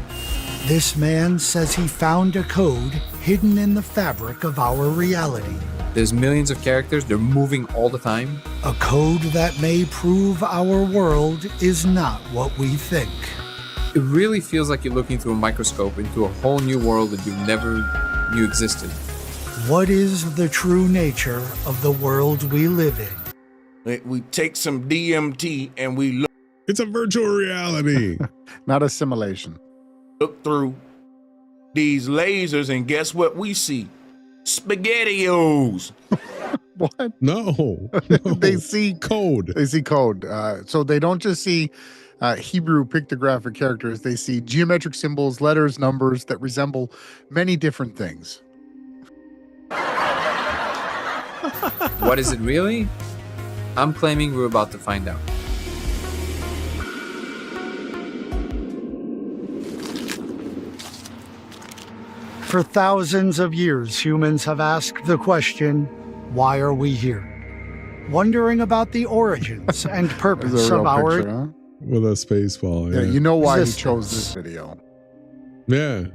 This man says he found a code hidden in the fabric of our reality. There's millions of characters. They're moving all the time. A code that may prove our world is not what we think. It really feels like you're looking through a microscope into a whole new world that you never knew existed. What is the true nature of the world we live in? We take some DMT and we look It's a virtual reality. Not a simulation. through these lasers, and guess what we see? SpaghettiOs. What? No. They see code. They see code. So they don't just see Hebrew pictographic characters. They see geometric symbols, letters, numbers that resemble many different things. What is it really? I'm claiming we're about to find out. For thousands of years, humans have asked the question, why are we here? Wondering about the origins and There's purpose a real of our picture, huh? With a space ball. Yeah, Yeah. you know why he Existence. chose this video. Yeah.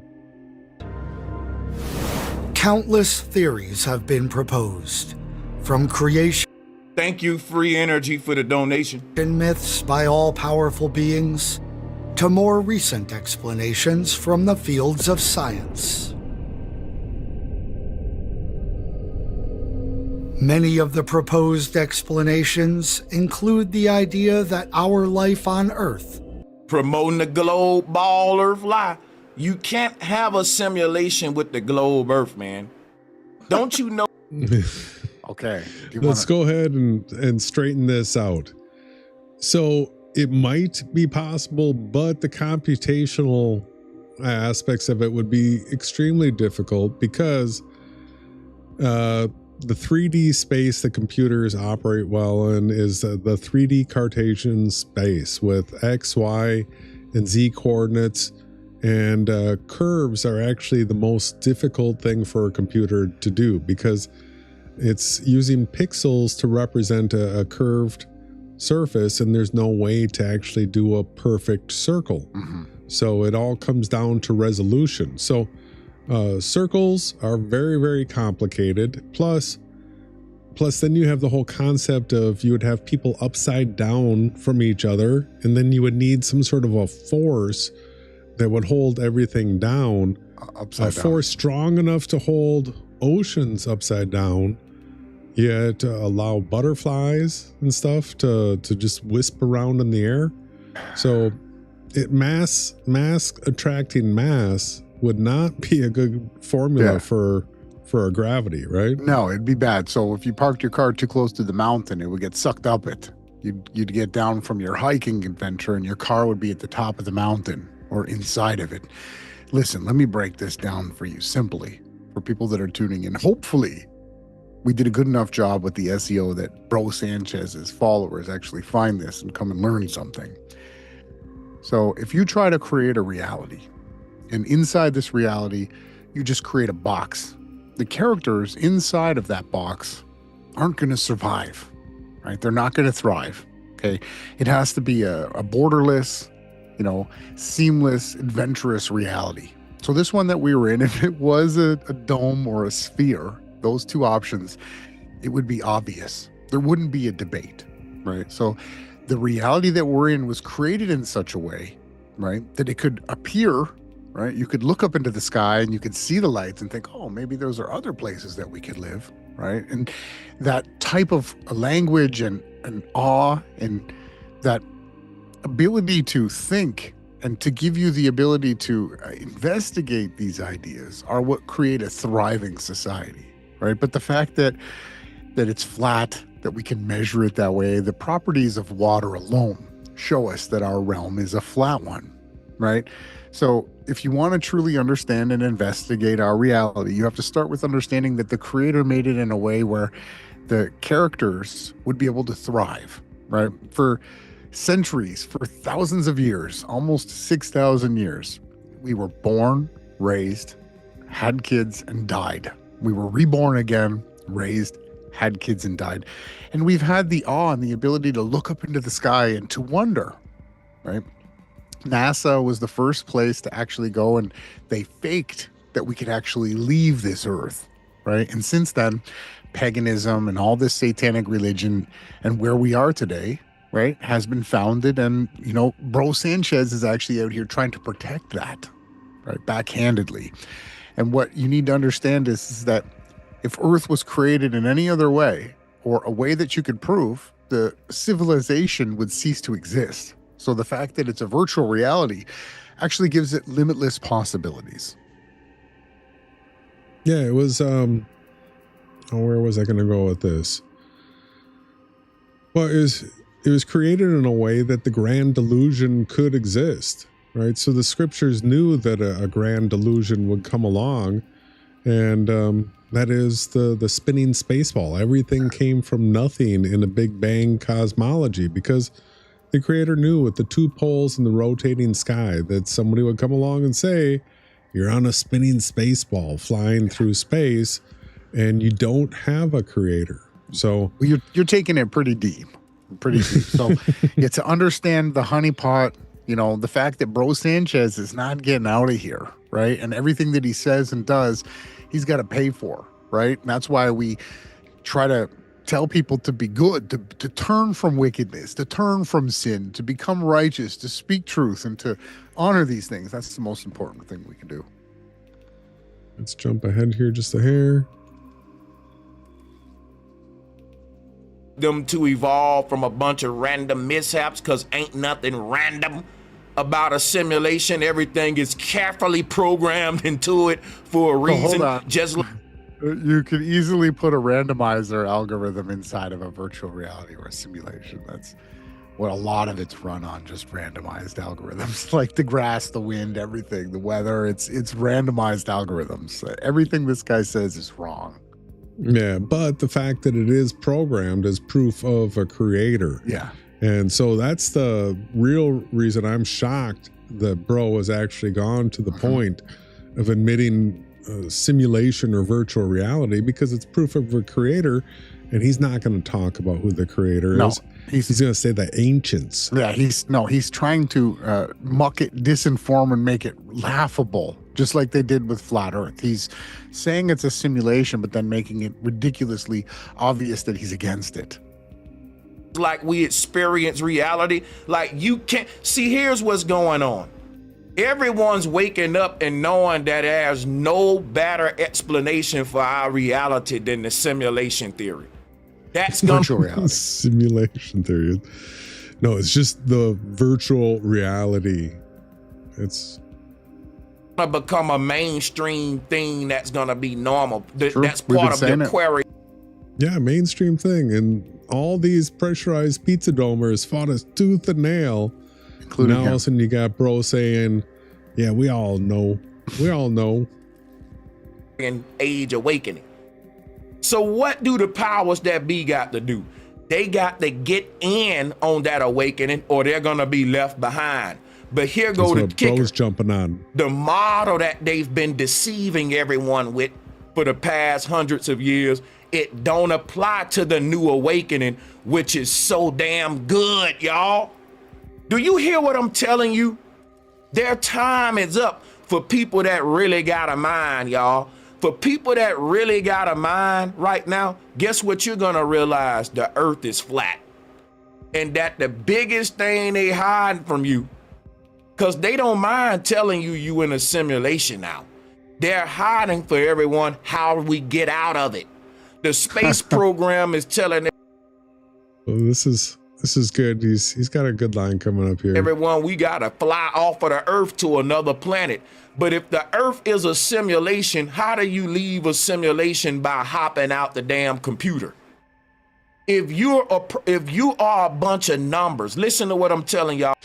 Countless theories have been proposed, from creation Thank you, Free Energy, for the donation. myths by all-powerful beings, to more recent explanations from the fields of science. Many of the proposed explanations include the idea that our life on Earth Promoting the globe ball Earth lie. You can't have a simulation with the globe Earth, man. Don't you know? Okay. Let's go ahead and straighten this out. So it might be possible, but the computational aspects of it would be extremely difficult because the 3D space that computers operate well in is the 3D Cartesian space with X, Y, and Z coordinates. And curves are actually the most difficult thing for a computer to do because it's using pixels to represent a curved surface, and there's no way to actually do a perfect circle. So it all comes down to resolution. So circles are very, very complicated. Plus then you have the whole concept of you would have people upside down from each other, and then you would need some sort of a force that would hold everything down. Upside down. Force strong enough to hold oceans upside down, yet allow butterflies and stuff to just wisp around in the air. So mass attracting mass would not be a good formula for a gravity, right? No, it'd be bad. So if you parked your car too close to the mountain, it would get sucked up it. You'd get down from your hiking adventure and your car would be at the top of the mountain or inside of it. Listen, let me break this down for you simply for people that are tuning in. Hopefully we did a good enough job with the SEO that Bro Sanchez's followers actually find this and come and learn something. So if you try to create a reality, and inside this reality, you just create a box, the characters inside of that box aren't going to survive, right? They're not going to thrive, okay? It has to be a borderless, seamless, adventurous reality. So this one that we were in, if it was a dome or a sphere, those two options, it would be obvious. There wouldn't be a debate, right? So the reality that we're in was created in such a way, right, that it could appear, right? You could look up into the sky and you could see the lights and think, oh, maybe those are other places that we could live, right? And that type of language and awe and that ability to think and to give you the ability to investigate these ideas are what create a thriving society, right? But the fact that it's flat, that we can measure it that way, the properties of water alone show us that our realm is a flat one. right? So if you want to truly understand and investigate our reality, you have to start with understanding that the Creator made it in a way where the characters would be able to thrive, right? For centuries, for thousands of years, almost 6,000 years, we were born, raised, had kids, and died. We were reborn again, raised, had kids, and died. And we've had the awe and the ability to look up into the sky and to wonder, right? NASA was the first place to actually go, and they faked that we could actually leave this earth, right? And since then, paganism and all this satanic religion and where we are today, right, has been founded. And, you know, Bro Sanchez is actually out here trying to protect that, right, backhandedly. And what you need to understand is that if Earth was created in any other way, or a way that you could prove, the civilization would cease to exist. So the fact that it's a virtual reality actually gives it limitless possibilities. Yeah, it was, where was I going to go with this? Well, it was created in a way that the grand delusion could exist, right? So the scriptures knew that a grand delusion would come along, and that is the spinning space ball. Everything came from nothing in a Big Bang cosmology, because the Creator knew with the two poles in the rotating sky that somebody would come along and say, you're on a spinning space ball flying through space, and you don't have a Creator. So you're taking it pretty deep. So yeah, to understand the honeypot, you know, the fact that Bro Sanchez is not getting out of here, right? And everything that he says and does, he's got to pay for, right? And that's why we try to tell people to be good, to turn from wickedness, to turn from sin, to become righteous, to speak truth, and to honor these things. That's the most important thing we can do. Let's jump ahead here just a hair. Them to evolve from a bunch of random mishaps, because ain't nothing random about a simulation. Everything is carefully programmed into it for a reason. Hold on. Just like you could easily put a randomizer algorithm inside of a virtual reality or a simulation. That's what a lot of it's run on, just randomized algorithms, like the grass, the wind, everything, the weather. It's randomized algorithms. Everything this guy says is wrong. Yeah, but the fact that it is programmed is proof of a Creator. Yeah. And so that's the real reason I'm shocked that Bro has actually gone to the point of admitting simulation or virtual reality, because it's proof of a Creator, and he's not going to talk about who the Creator is. He's going to say the ancients. Yeah, he's trying to muck it, disinform, and make it laughable, just like they did with Flat Earth. He's saying it's a simulation, but then making it ridiculously obvious that he's against it. like we experience reality. Like you can't see, here's what's going on. Everyone's waking up and knowing that there's no better explanation for our reality than the simulation theory. That's virtual reality. Simulation theory. No, it's just the virtual reality. It's gonna become a mainstream thing that's gonna be normal. True. That's part of the query. Yeah, mainstream thing. And all these pressurized pizza domers fought us tooth and nail. Including now all of a sudden you got Bro saying, yeah, we all know. We all know. In age awakening. So what do the powers that be got to do? They got to get in on that awakening or they're gonna be left behind. But here go the kicker. Bro's jumping on. The model that they've been deceiving everyone with for the past hundreds of years, it don't apply to the new awakening, which is so damn good, y'all. Do you hear what I'm telling you? Their time is up for people that really got a mind, y'all. For people that really got a mind right now, guess what you're gonna realize? The earth is flat. And that the biggest thing they hiding from you, because they don't mind telling you you in a simulation now. They're hiding for everyone how we get out of it. The space program is telling well, this is good. He's got a good line coming up here. everyone we gotta fly off of the earth to another planet. But if the earth is a simulation, how do you leave a simulation by hopping out the damn computer? If you are a bunch of numbers, listen to what I'm telling y'all.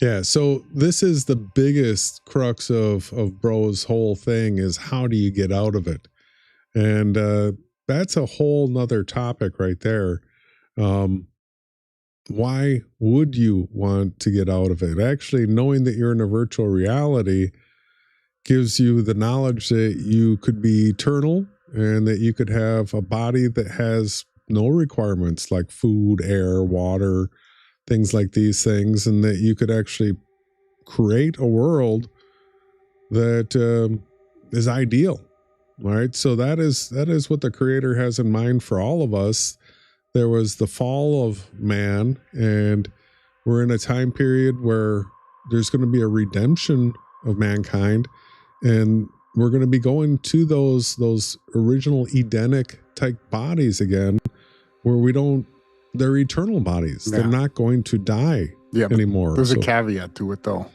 Yeah, so this is the biggest crux of Bro's whole thing is how do you get out of it? And that's a whole nother topic right there. Why would you want to get out of it? Actually, knowing that you're in a virtual reality gives you the knowledge that you could be eternal and that you could have a body that has no requirements like food, air, water, things like these things, and that you could actually create a world that is ideal. All right. So that is what the Creator has in mind for all of us. There was the fall of man, and we're in a time period where there's going to be a redemption of mankind, and we're going to be going to those original Edenic type bodies again, where they're eternal bodies. Yeah. They're not going to die anymore. There's a caveat to it, though.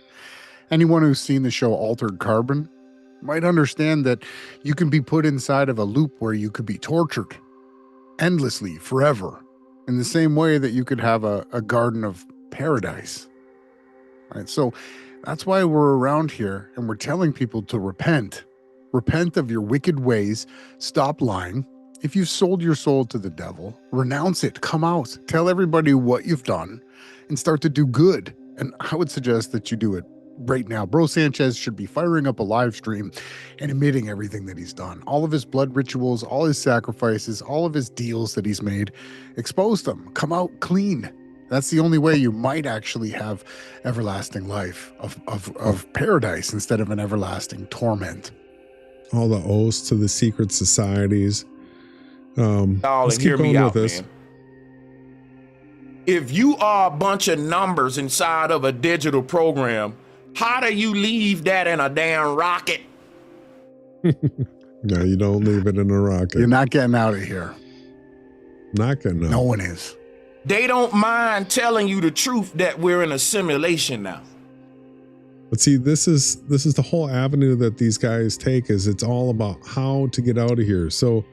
Anyone who's seen the show Altered Carbon might understand that you can be put inside of a loop where you could be tortured endlessly, forever, in the same way that you could have a garden of paradise. Right? So that's why we're around here, and we're telling people to repent. Repent of your wicked ways. Stop lying. If you've sold your soul to the devil, renounce it. Come out. Tell everybody what you've done and start to do good. And I would suggest that you do it right now. Bro Sanchez should be firing up a live stream and admitting everything that he's done. All of his blood rituals, all his sacrifices, all of his deals that he's made. Expose them. Come out clean. That's the only way you might actually have everlasting life of paradise instead of an everlasting torment. All the oaths to the secret societies. Let's keep going with this. Man. If you are a bunch of numbers inside of a digital program, how do you leave that in a damn rocket? No, you don't leave it in a rocket. You're not getting out of here. Not getting out. No one is. They don't mind telling you the truth that we're in a simulation now. But see, this is the whole avenue that these guys take, is it's all about how to get out of here. So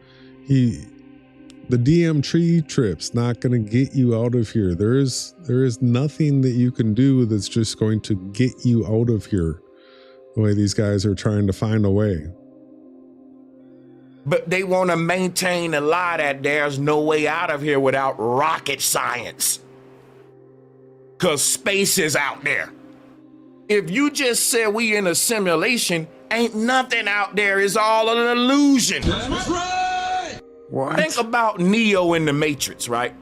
the DM tree trip's not going to get you out of here. There is nothing that you can do that's just going to get you out of here, the way these guys are trying to find a way. But they want to maintain the lie that there's no way out of here without rocket science. Because space is out there. If you just said we in a simulation, ain't nothing out there. It's all an illusion. That's right. What? Think about Neo in the Matrix, right?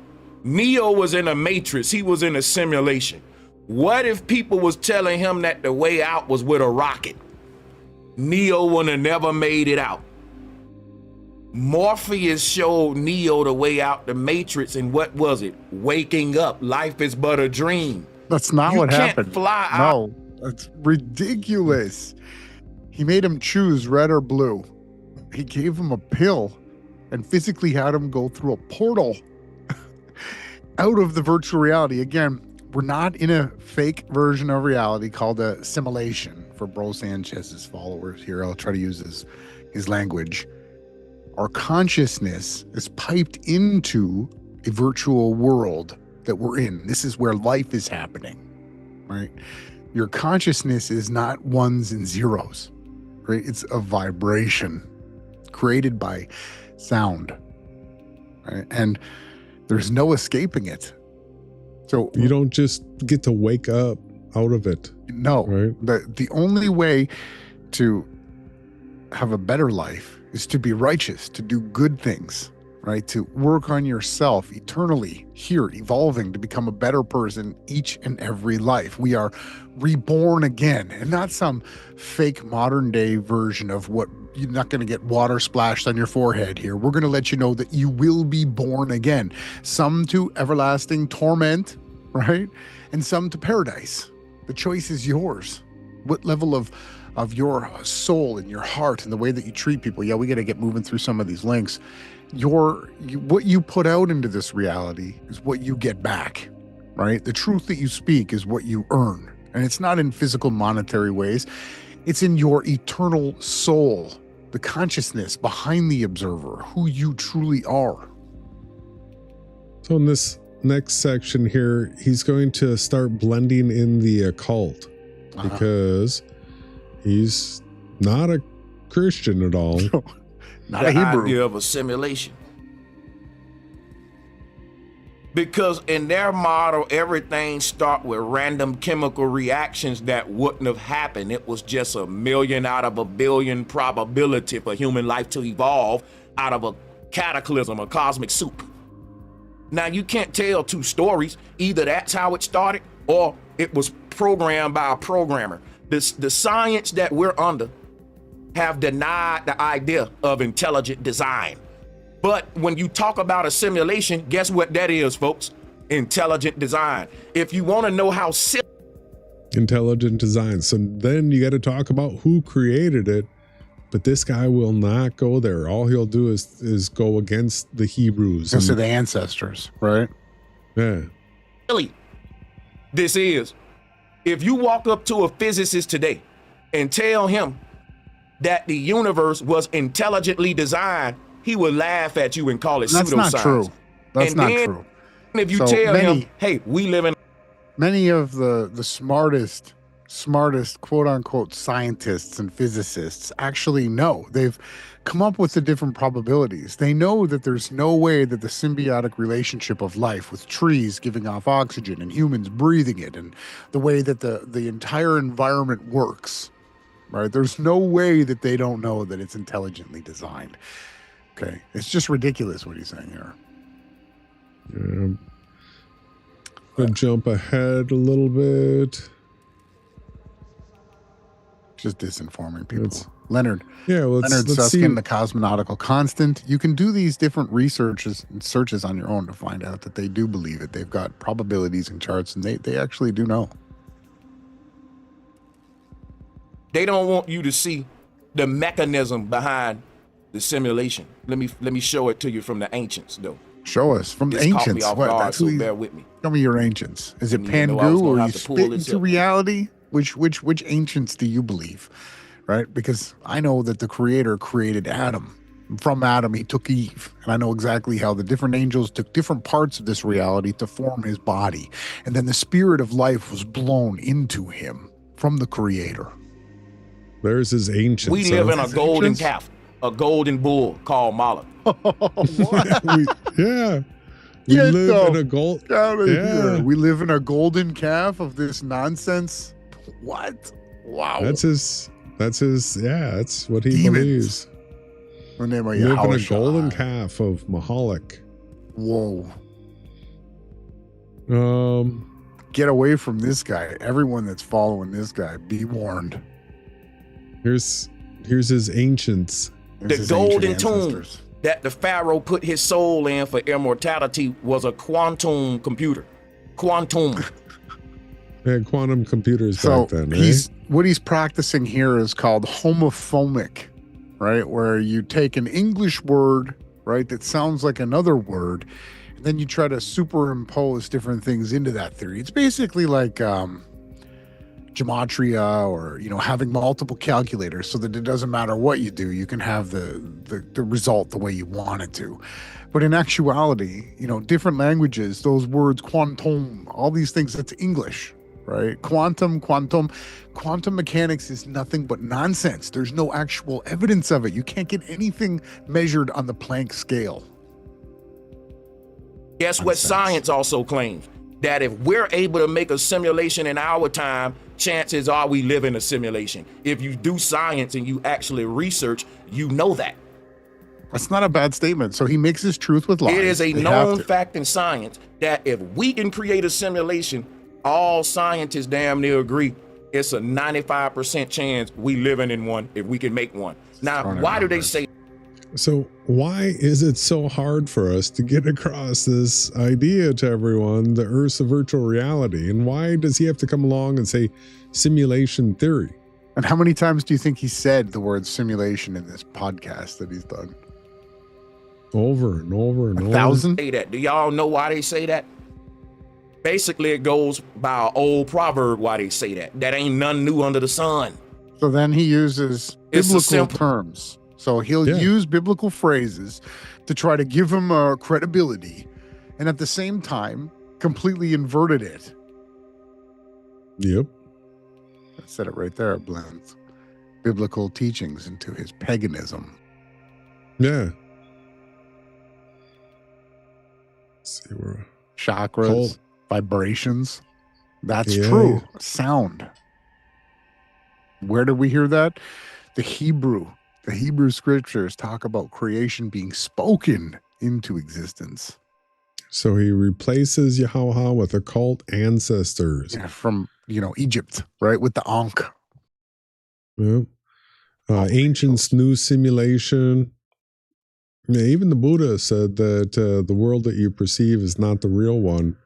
Neo was in a Matrix. He was in a simulation. What if people was telling him that the way out was with a rocket? Neo would have never made it out. Morpheus showed Neo the way out the Matrix, and what was it? Waking up. Life is but a dream. That's not what happened. You can't fly out. No, that's ridiculous. He made him choose red or blue. He gave him a pill and physically had him go through a portal out of the virtual reality. Again, we're not in a fake version of reality called a simulation for Bro Sanchez's followers here. I'll try to use his language. Our consciousness is piped into a virtual world that we're in. This is where life is happening, right? Your consciousness is not ones and zeros, right? It's a vibration created by sound, right? And there's no escaping it. So you don't just get to wake up out of it. No, right? The only way to have a better life is to be righteous, to do good things, right? To work on yourself eternally here, evolving to become a better person each and every life. We are reborn again, and not some fake modern day version of what you're not going to get water splashed on your forehead here. We're going to let you know that you will be born again, some to everlasting torment, right? And some to paradise. The choice is yours. What level of your soul and your heart and the way that you treat people. Yeah, we got to get moving through some of these links. What you put out into this reality is what you get back, right? The truth that you speak is what you earn. And it's not in physical monetary ways. It's in your eternal soul, the consciousness behind the observer, who you truly are. So in this next section here, he's going to start blending in the occult because he's not a Christian at all. Not a Hebrew. Idea of a simulation. Because in their model, everything starts with random chemical reactions that wouldn't have happened. It was just a million out of a billion probability for human life to evolve out of a cataclysm, a cosmic soup. Now, you can't tell two stories. Either that's how it started or it was programmed by a programmer. The science that we're under have denied the idea of intelligent design. But when you talk about a simulation, guess what that is, folks? Intelligent design. If you want to know how intelligent design. So then you got to talk about who created it. But this guy will not go there. All he'll do is go against the Hebrews. Against the ancestors, right? Yeah. Really, this is, if you walk up to a physicist today and tell him that the universe was intelligently designed, he will laugh at you and call it pseudoscience. That's not true. That's not true. If you tell him, hey, we live in... Many of the smartest quote unquote scientists and physicists actually know. They've come up with the different probabilities. They know that there's no way that the symbiotic relationship of life with trees giving off oxygen and humans breathing it and the way that the entire environment works, right? There's no way that they don't know that it's intelligently designed. Okay. It's just ridiculous what he's saying here. Yeah. I'll jump ahead a little bit. Just disinforming people. Leonard. Yeah, Leonard Susskind, the cosmonautical constant. You can do these different researches and searches on your own to find out that they do believe it. They've got probabilities and charts, and they actually do know. They don't want you to see the mechanism behind the simulation. Let me show it to you from the ancients, though. Show us from the ancients. Caught me off what? guard, so bear with me. Show me your ancients. Is it You Pangu, know I was gonna or have you to spit pull this into up. reality? Which ancients do you believe? Right? Because I know that the creator created Adam. From Adam, he took Eve. And I know exactly how the different angels took different parts of this reality to form his body. And then the spirit of life was blown into him from the creator. There's his ancients. We live in a golden calf, a golden bull called Moloch. Yeah. We Get live in the a gold. out of Yeah. here. We live in a golden calf of this nonsense. What? Wow. That's what he Demons. believes. The name of Live in a Yahawashai. golden calf of Mahalik. Whoa. Um, Get away from this guy. Everyone that's following this guy, be warned. here's his ancients. There's The his golden ancient tomb ancestors. that the Pharaoh put his soul in for immortality was a quantum computer. Quantum. They had quantum computers So back then, what he's practicing here is called homophomic, right? Where you take an English word, right, that sounds like another word, and then you try to superimpose different things into that theory. It's basically like gematria, or having multiple calculators, so that it doesn't matter what you do, you can have the result the way you want it to. But in actuality, different languages, those words, quantum, all these things, that's English, right? Quantum mechanics is nothing but nonsense. There's no actual evidence of it. You can't get anything measured on the Planck scale. Guess what science also claims? That if we're able to make a simulation in our time, chances are we live in a simulation. If you do science and you actually research, you know that. That's not a bad statement. So he mixes truth with lies. It is a They known have to. fact in science that if we can create a simulation, all scientists damn near agree it's a 95% chance we living in one if we can make one. Now, why do they say? So why is it so hard for us to get across this idea to everyone, the Earth's a virtual reality? And why does he have to come along and say simulation theory? And how many times do you think he said the word simulation in this podcast that he's done? Over and over and over. 1,000? Say that. Do y'all know why they say that? Basically, it goes by an old proverb why they say that. That ain't none new under the sun. So then he uses It's a biblical simple- terms. So he'll use biblical phrases to try to give him credibility and at the same time completely inverted it. Yep. I said it right there. It blends biblical teachings into his paganism. Yeah. Let's see where Chakras, vibrations. That's Yeah. true. Sound. Where did we hear that? The Hebrew scriptures talk about creation being spoken into existence. So he replaces Yahawah with occult ancestors. Yeah, from, Egypt, right? With the Ankh. Yep. Ancients' new simulation. Yeah, even the Buddha said that the world that you perceive is not the real one.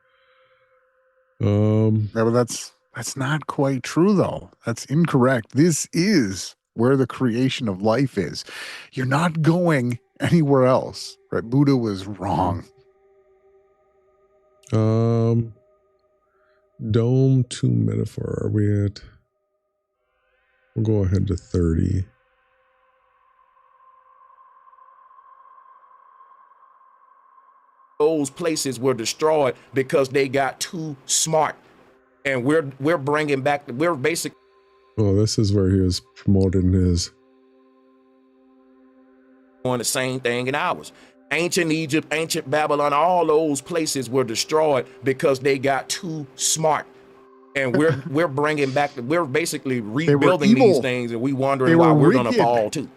Yeah, but that's not quite true, though. That's incorrect. This is where the creation of life is. You're not going anywhere else, right? Buddha was wrong. Dome to metaphor. Are we at? We'll go ahead to 30. Those places were destroyed because they got too smart, and we're bringing back. We're basically. Oh, this is where he was promoting his. Doing the same thing in ours. Ancient Egypt, ancient Babylon, all those places were destroyed because they got too smart, and we're bringing back. We're basically rebuilding these things, and we wondering why we're gonna fall too.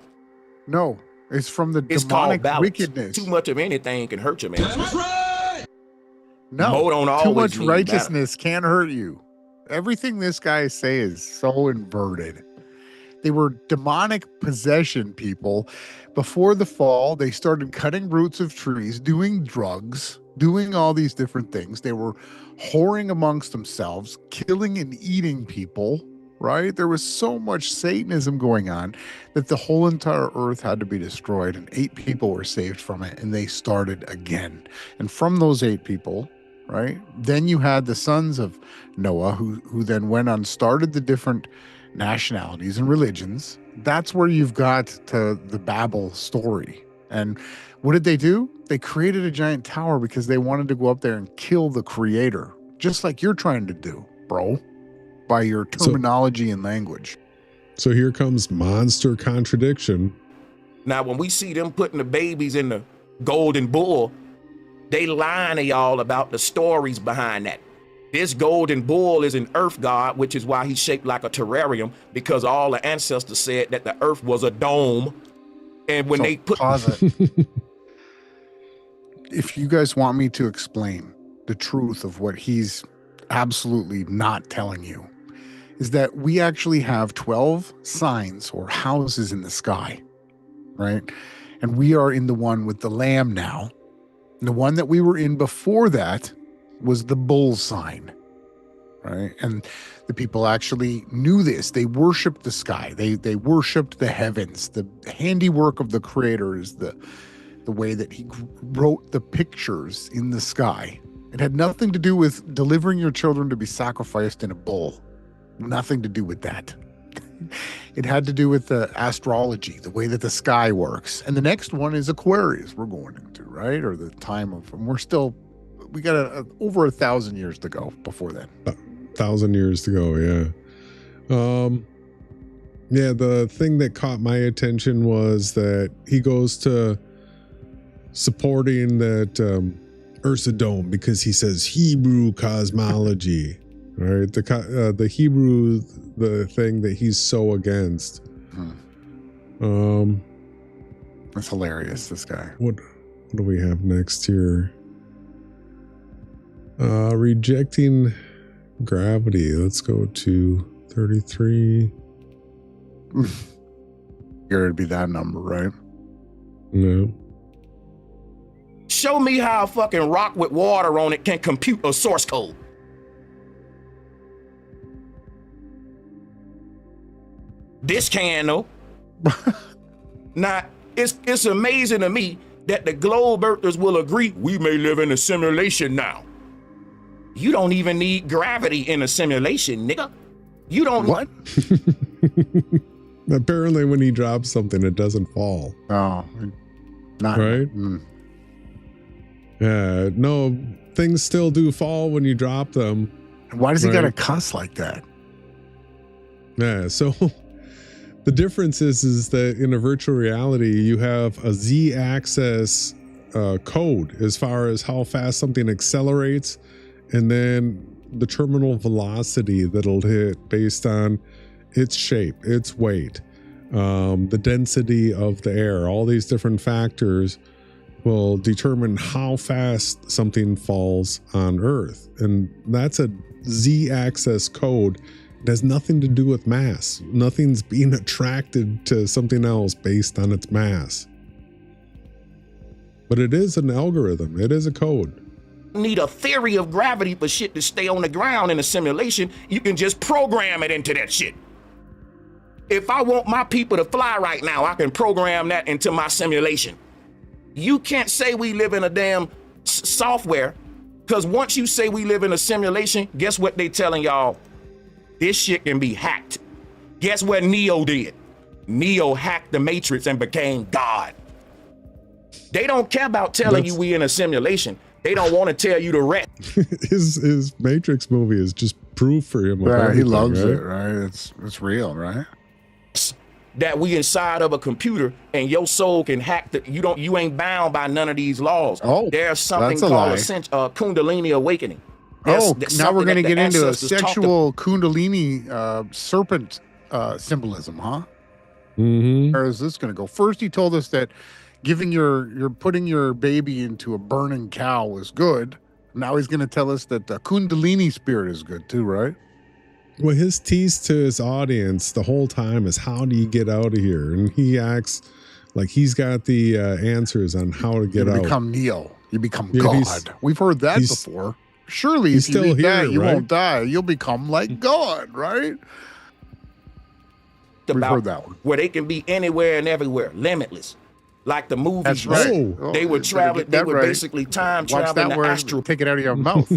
No. It's from the It's demonic called wickedness. Too much of anything can hurt you, man. No, Mo don't too always much mean righteousness can't hurt you. Everything this guy say is so inverted. They were demonic possession people. Before the fall, they started cutting roots of trees, doing drugs, doing all these different things. They were whoring amongst themselves, killing and eating people, right? There was so much Satanism going on that the whole entire earth had to be destroyed, and 8 people were saved from it, and they started again. And from those 8 people, right, then you had the sons of Noah who then went on, started the different nationalities and religions. That's where you've got to the Babel story. And what did they do? They created a giant tower because they wanted to go up there and kill the creator, just like you're trying to do, bro, by your terminology and language. So here comes monster contradiction. Now, when we see them putting the babies in the golden bull, they lying to y'all about the stories behind that. This golden bull is an earth god, which is why he's shaped like a terrarium, because all the ancestors said that the earth was a dome. And when they put... If you guys want me to explain the truth of what he's absolutely not telling you, is that we actually have 12 signs or houses in the sky, right? And we are in the one with the lamb now. And the one that we were in before that was the bull sign, right? And the people actually knew this. They worshiped the sky. They worshiped the heavens. The handiwork of the creator is the way that he wrote the pictures in the sky. It had nothing to do with delivering your children to be sacrificed in a bull. Nothing to do with that. It had to do with the astrology, the way that the sky works. And the next one is Aquarius we're going into, right? Or the time of, and we got over 1,000 years to go before then. 1,000 years to go, yeah. Yeah, the thing that caught my attention was that he goes to supporting that Ursa Dome because he says Hebrew cosmology, right? The Hebrew, the thing that he's so against. That's hilarious, this guy. What do we have next here? Rejecting gravity. Let's go to 33. It'd be that number, right? No. Show me how a fucking rock with water on it can compute a source code. This can, though. Now, it's amazing to me that the globe earthers will agree we may live in a simulation now. You don't even need gravity in a simulation, nigga. You don't. What? Apparently when he drops something, it doesn't fall. Oh, not right. No, things still do fall when you drop them. Why does he gotta cuss like that? Yeah, so the difference is that in a virtual reality, you have a z-axis code as far as how fast something accelerates, and then the terminal velocity that it'll hit based on its shape, its weight, the density of the air. All these different factors will determine how fast something falls on Earth. And that's a z-axis code. It has nothing to do with mass. Nothing's being attracted to something else based on its mass. But it is an algorithm. It is a code. Need a theory of gravity for shit to stay on the ground in a simulation. You can just program it into that shit. If I want my people to fly right now, I can program that into my simulation. You can't say we live in a damn software, because once you say we live in a simulation, guess what they telling y'all? This shit can be hacked. Guess what Neo did? Neo hacked the Matrix and became God. They don't care about telling you we in a simulation. They don't want to tell you the rest. His Matrix movie is just proof for him. Yeah, he loves it, right? It's real, right? That we inside of a computer and your soul can hack the, you ain't bound by none of these laws. Oh, there's something that's a called a Kundalini awakening. Now we're going to get into a sexual Kundalini serpent symbolism, huh? Mm-hmm. Where is this going to go? First, he told us that you're putting your baby into a burning cow is good. Now he's going to tell us that the Kundalini spirit is good too, right? Well, his tease to his audience the whole time is, how do you get out of here? And he acts like he's got the answers on how to get out. You become Neo. You become God. We've heard that before. Surely if you eat that, you won't die. You'll become like God, right? We've heard that one. Where they can be anywhere and everywhere, limitless. Like the movies. That's right. They were traveling. They were basically time traveling the astral. Take it out of your mouth.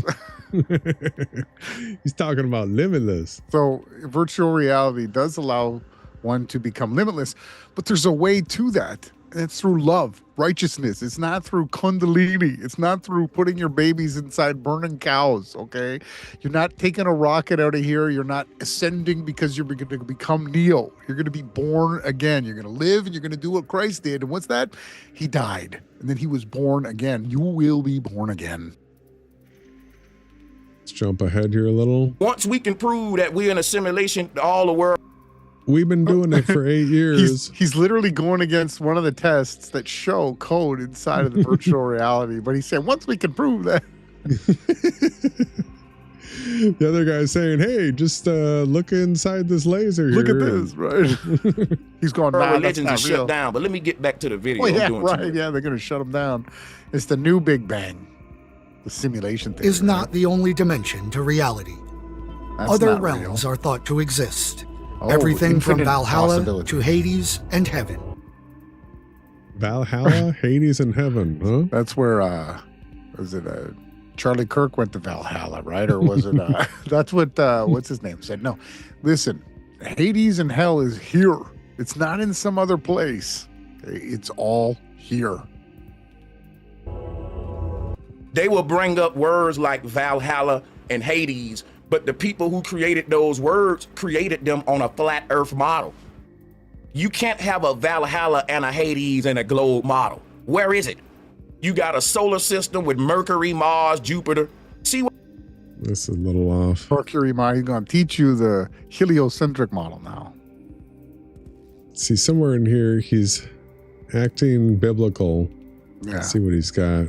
He's talking about limitless. So virtual reality does allow one to become limitless, but there's a way to that. And it's through love, righteousness. It's not through Kundalini. It's not through putting your babies inside burning cows, okay? You're not taking a rocket out of here. You're not ascending because you're going to become Neo. You're going to be born again. You're going to live and you're going to do what Christ did. And what's that? He died. And then he was born again. You will be born again. Let's jump ahead here a little. Once we can prove that we're in a simulation, all the world. We've been doing it for 8 years. He's literally going against one of the tests that show code inside of the virtual reality. But he said, once we can prove that. The other guy's saying, hey, just look inside this laser here. Look at this, right? He's going, nah, religions are that's not real. shut down. But let me get back to the video. Oh, yeah, right. Yeah, they're going to shut them down. It's the new Big Bang. The simulation thing is not the only dimension to reality. That's Other realms are thought to exist. Oh, Everything from infinite Valhalla possibility. to Hades and heaven. Valhalla, Hades, and heaven, huh? That's where, was it Charlie Kirk went to Valhalla, right? Or was it, that's what, what's his name said? No, listen, Hades and hell is here. It's not in some other place. Okay? It's all here. They will bring up words like Valhalla and Hades, but the people who created those words created them on a flat earth model. You can't have a Valhalla and a Hades and a globe model. Where is it? You got a solar system with Mercury, Mars, Jupiter. See what? This is a little off. Mercury model, he's going to teach you the heliocentric model now. See, somewhere in here, he's acting biblical. Yeah. Let's see what he's got.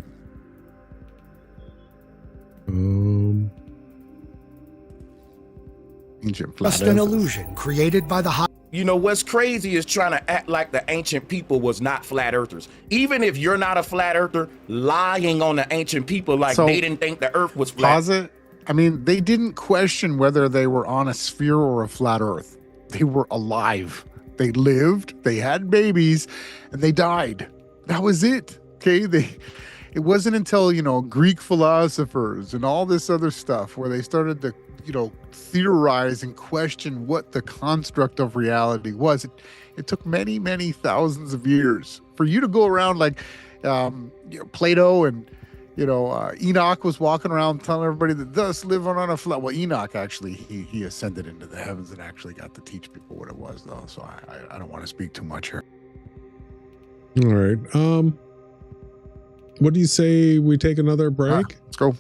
Ancient Just an illusion created by the high. You know, what's crazy is trying to act like the ancient people was not flat earthers. Even if you're not a flat earther, lying on the ancient people like they didn't think the earth was flat. Pause it. I mean, they didn't question whether they were on a sphere or a flat earth. They were alive. They lived, they had babies, and they died. That was it. Okay. It wasn't until, Greek philosophers and all this other stuff where they started to, theorize and question what the construct of reality was. It took many, many thousands of years for you to go around like Plato and Enoch was walking around telling everybody that thus live on a flat. Well, Enoch actually, he ascended into the heavens and actually got to teach people what it was, though. So I don't want to speak too much here. All right. What do you say we take another break? Let's go.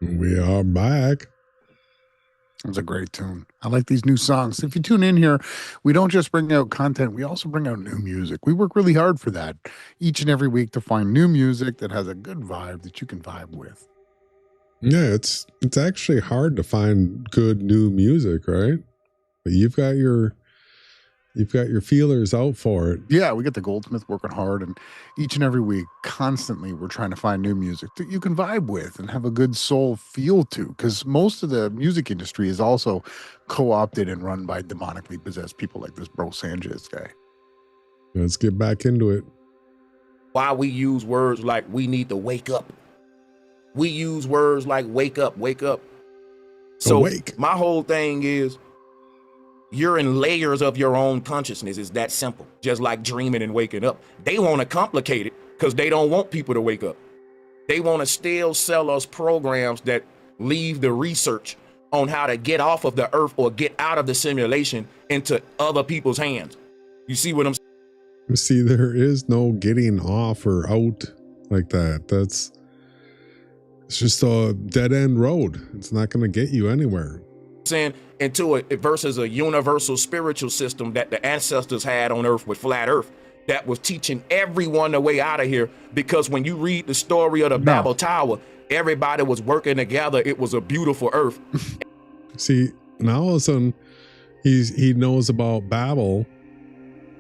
We are back. It was a great tune. I like these new songs. If you tune in here, we don't just bring out content, we also bring out new music. We work really hard for that each and every week to find new music that has a good vibe that you can vibe with. Yeah, it's actually hard to find good new music, right? But you've got your feelers out for it. Yeah, we get the Goldsmith working hard, and each and every week, constantly, we're trying to find new music that you can vibe with and have a good soul feel to, because most of the music industry is also co-opted and run by demonically possessed people like this bro Sanchez guy. Let's get back into it. Why we use words like we need to wake up. We use words like wake up, wake up. So awake. My whole thing is, you're in layers of your own consciousness. It's that simple. Just like dreaming and waking up. They want to complicate it because they don't want people to wake up. They want to still sell us programs that leave the research on how to get off of the earth or get out of the simulation into other people's hands. You see what I'm saying? See, there is no getting off or out like that. It's just a dead end road. It's not going to get you anywhere. Saying into it versus a universal spiritual system that the ancestors had on earth with flat earth. that was teaching everyone the way out of here, because when you read the story of the Babel Tower, everybody was working together. It was a beautiful earth. See, now all of a sudden he knows about Babel,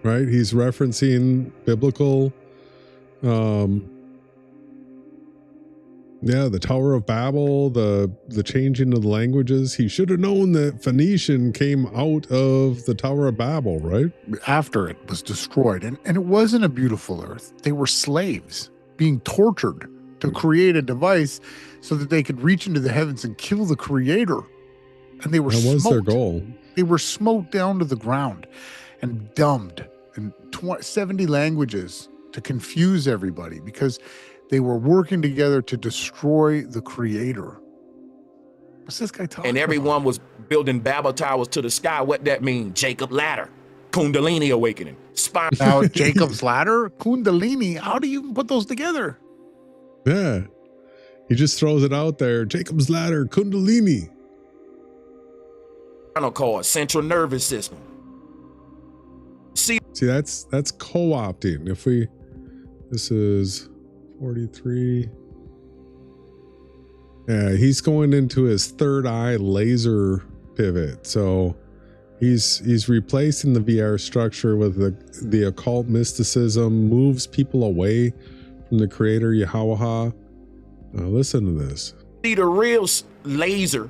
right? He's referencing biblical, the Tower of Babel, the changing of the languages. He should have known that Phoenician came out of the Tower of Babel, right? After it was destroyed. And it wasn't a beautiful earth. They were slaves being tortured to create a device so that they could reach into the heavens and kill the creator. And they were That was their smoked. goal. They were smoked down to the ground and dumbed in 70 languages to confuse everybody, because they were working together to destroy the creator. What's this guy talking And everyone was building Babel towers to the sky. What that mean? Jacob ladder, Kundalini awakening, spine. Now, Jacob's ladder, Kundalini, how do you put those together? Yeah. He just throws it out there. Jacob's ladder, Kundalini. Spinal cord, central nervous system. See, that's co-opting. This is 43. Yeah, he's going into his third eye laser pivot. So he's replacing the VR structure with the occult mysticism, moves people away from the creator Yahawashai. Listen to this. See, the real laser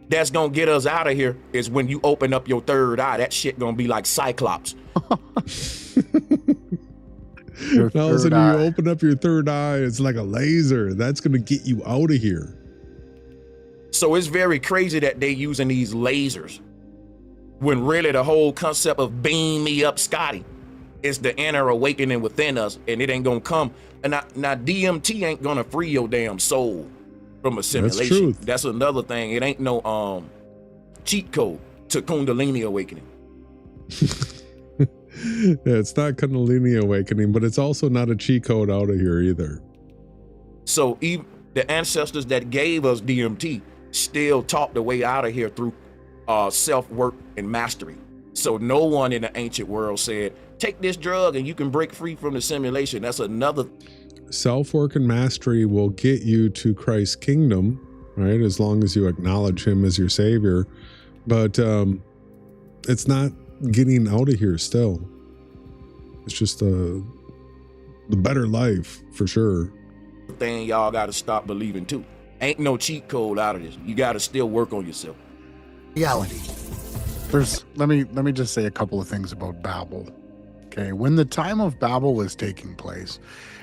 that's gonna get us out of here is when you open up your third eye. That shit gonna be like Cyclops. Now, all of a sudden, you open up your third eye, it's like a laser. That's going to get you out of here. So it's very crazy that they using these lasers, when really the whole concept of beam me up, Scotty, is the inner awakening within us, and it ain't gonna come. And now DMT ain't gonna free your damn soul from a simulation. That's another thing. It ain't no cheat code to Kundalini awakening. Yeah, it's not Kundalini awakening, but it's also not a cheat code out of here either. So even the ancestors that gave us DMT still taught the way out of here through self-work and mastery. So no one in the ancient world said, take this drug and you can break free from the simulation. That's another. Self-work and mastery will get you to Christ's kingdom, right? As long as you acknowledge him as your savior. But it's not getting out of here still. It's just the better life for sure. Thing y'all got to stop believing too. Ain't no cheat code out of this. You got to still work on yourself. Reality. Let me just say a couple of things about Babel. Okay, when the time of Babel was taking place,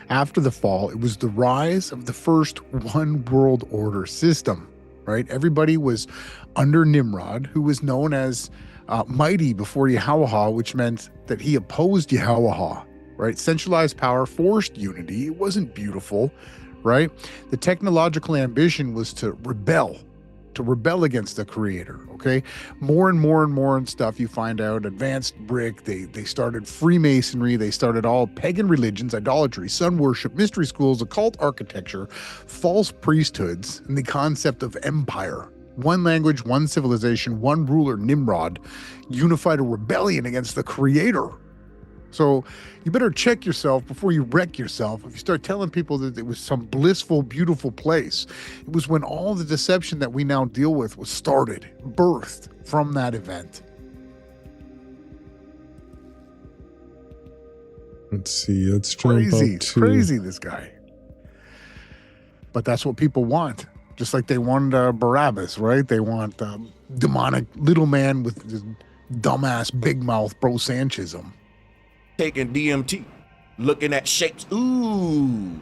after the fall, it was the rise of the first one world order system, right? Everybody was under Nimrod, who was known as mighty before Yahawashai, which meant that he opposed Yahawashai, right? Centralized power, forced unity. It wasn't beautiful, right? The technological ambition was to rebel against the creator, okay? More and more and stuff you find out, advanced brick, they started Freemasonry, they started all pagan religions, idolatry, sun worship, mystery schools, occult architecture, false priesthoods, and the concept of empire. One language, one civilization, one ruler, Nimrod, unified a rebellion against the creator. So you better check yourself before you wreck yourself. If you start telling people that it was some blissful, beautiful place, it was when all the deception that we now deal with was started, birthed from that event. Let's see. Let's jump Crazy, up to... crazy, this guy. But that's what people want. Just like they wanted Barabbas, right? They want demonic little man with this dumbass big mouth bro Sanchism. Taking DMT, looking at shapes. Ooh.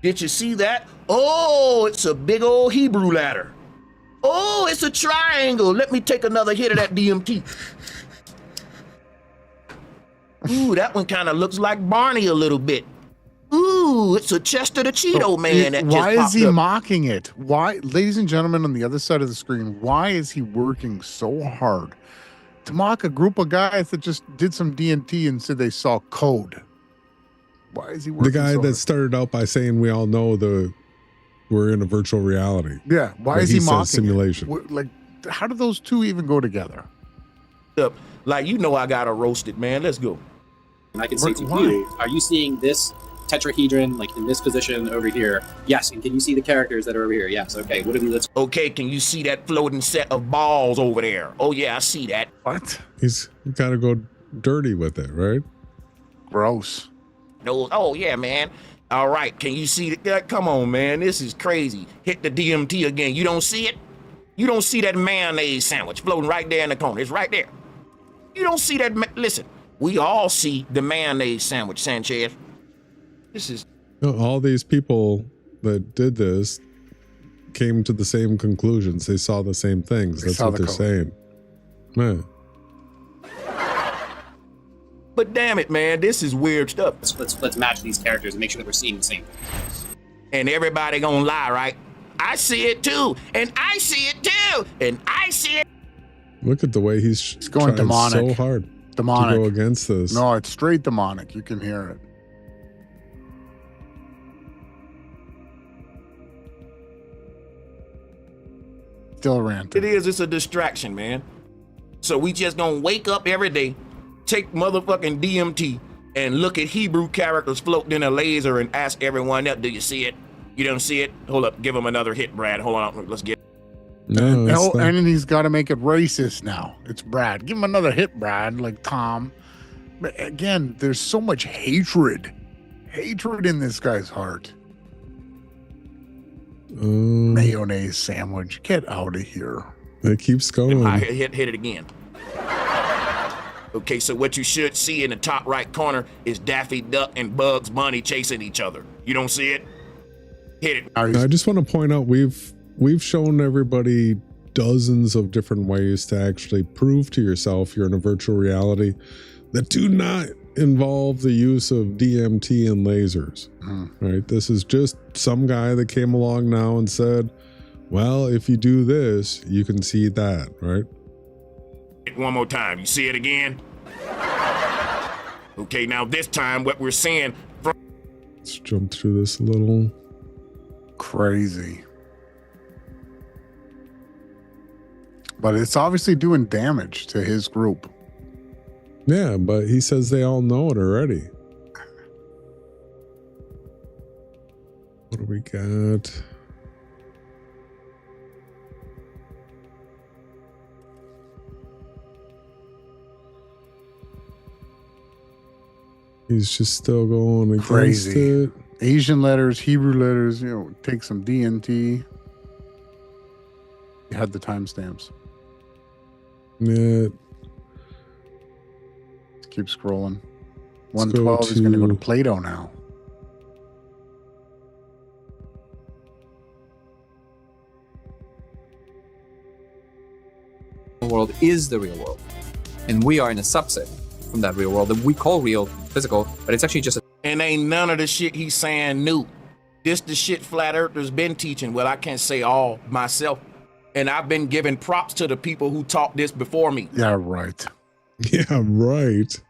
Did you see that? Oh, it's a big old Hebrew ladder. Oh, it's a triangle. Let me take another hit of that DMT. Ooh, that one kind of looks like Barney a little bit. Ooh, it's a Chester the Cheeto man that just Why is he up. mocking it? Why, ladies and gentlemen on the other side of the screen, why is he working so hard to mock a group of guys that just did some DMT and said they saw code? Why is he working The guy so that hard? started out by saying we all know we're in a virtual reality. Yeah, why Like is he says mocking simulation? it? Like, how do those two even go together? up. Like, you know, I gotta roast it, man. Let's go. I can say to you, are you seeing this tetrahedron like in this position over here? Yes. And can you see the characters that are over here? Yes. Okay. What have you? Okay. Can you see that floating set of balls over there? Oh yeah, I see that. What? He's got to go dirty with it, right? Gross. No. Oh yeah, man. All right. Can you see that? Come on, man. This is crazy. Hit the DMT again. You don't see it? You don't see that mayonnaise sandwich floating right there in the corner. It's right there. You don't see that. Listen, we all see the mayonnaise sandwich, Sanchez. This is... All these people that did this came to the same conclusions. They saw the same things. That's what they're saying. Man. But damn it, man, this is weird stuff. Let's match these characters and make sure that we're seeing the same. And everybody gonna lie, right? I see it too, and I see it too, and I see it. Look at the way he's going demonic. So hard demonic to go against this. No, it's straight demonic. You can hear it. Still ranting. It is. It's a distraction, man. So we just gonna wake up every day, take motherfucking DMT, and look at Hebrew characters floating in a laser and ask everyone else, do you see it? You don't see it? Hold up. Give him another hit, Brad. Hold on. Let's get it. No, and he's got to make it racist now. It's Brad. Give him another hit, Brad, like Tom. But again, there's so much hatred. Hatred in this guy's heart. Mayonnaise sandwich. Get out of here. It keeps going. Hit it again. Okay, so what you should see in the top right corner is Daffy Duck and Bugs Bunny chasing each other. You don't see it? Hit it. I just want to point out we've shown everybody dozens of different ways to actually prove to yourself you're in a virtual reality that do not involve the use of DMT and lasers. Right? This is just some guy that came along now and said, well, if you do this, you can see that, right? One more time. You see it again? Okay, now this time what we're seeing from... Let's jump through this a little. Crazy. But it's obviously doing damage to his group. Yeah, but he says they all know it already. What do we got? He's just still going against Crazy. it. Asian letters, Hebrew letters, you know, take some DMT. You had the timestamps. Yeah. Let's keep scrolling. 112 is going to go to Plato now. The world is the real world, and we are in a subset from that real world that we call real, physical, but it's actually just a... And ain't none of the shit he's saying new. This the shit flat earthers been teaching. Well, I can't say all myself. And I've been giving props to the people who taught this before me. Yeah, right. Yeah, right.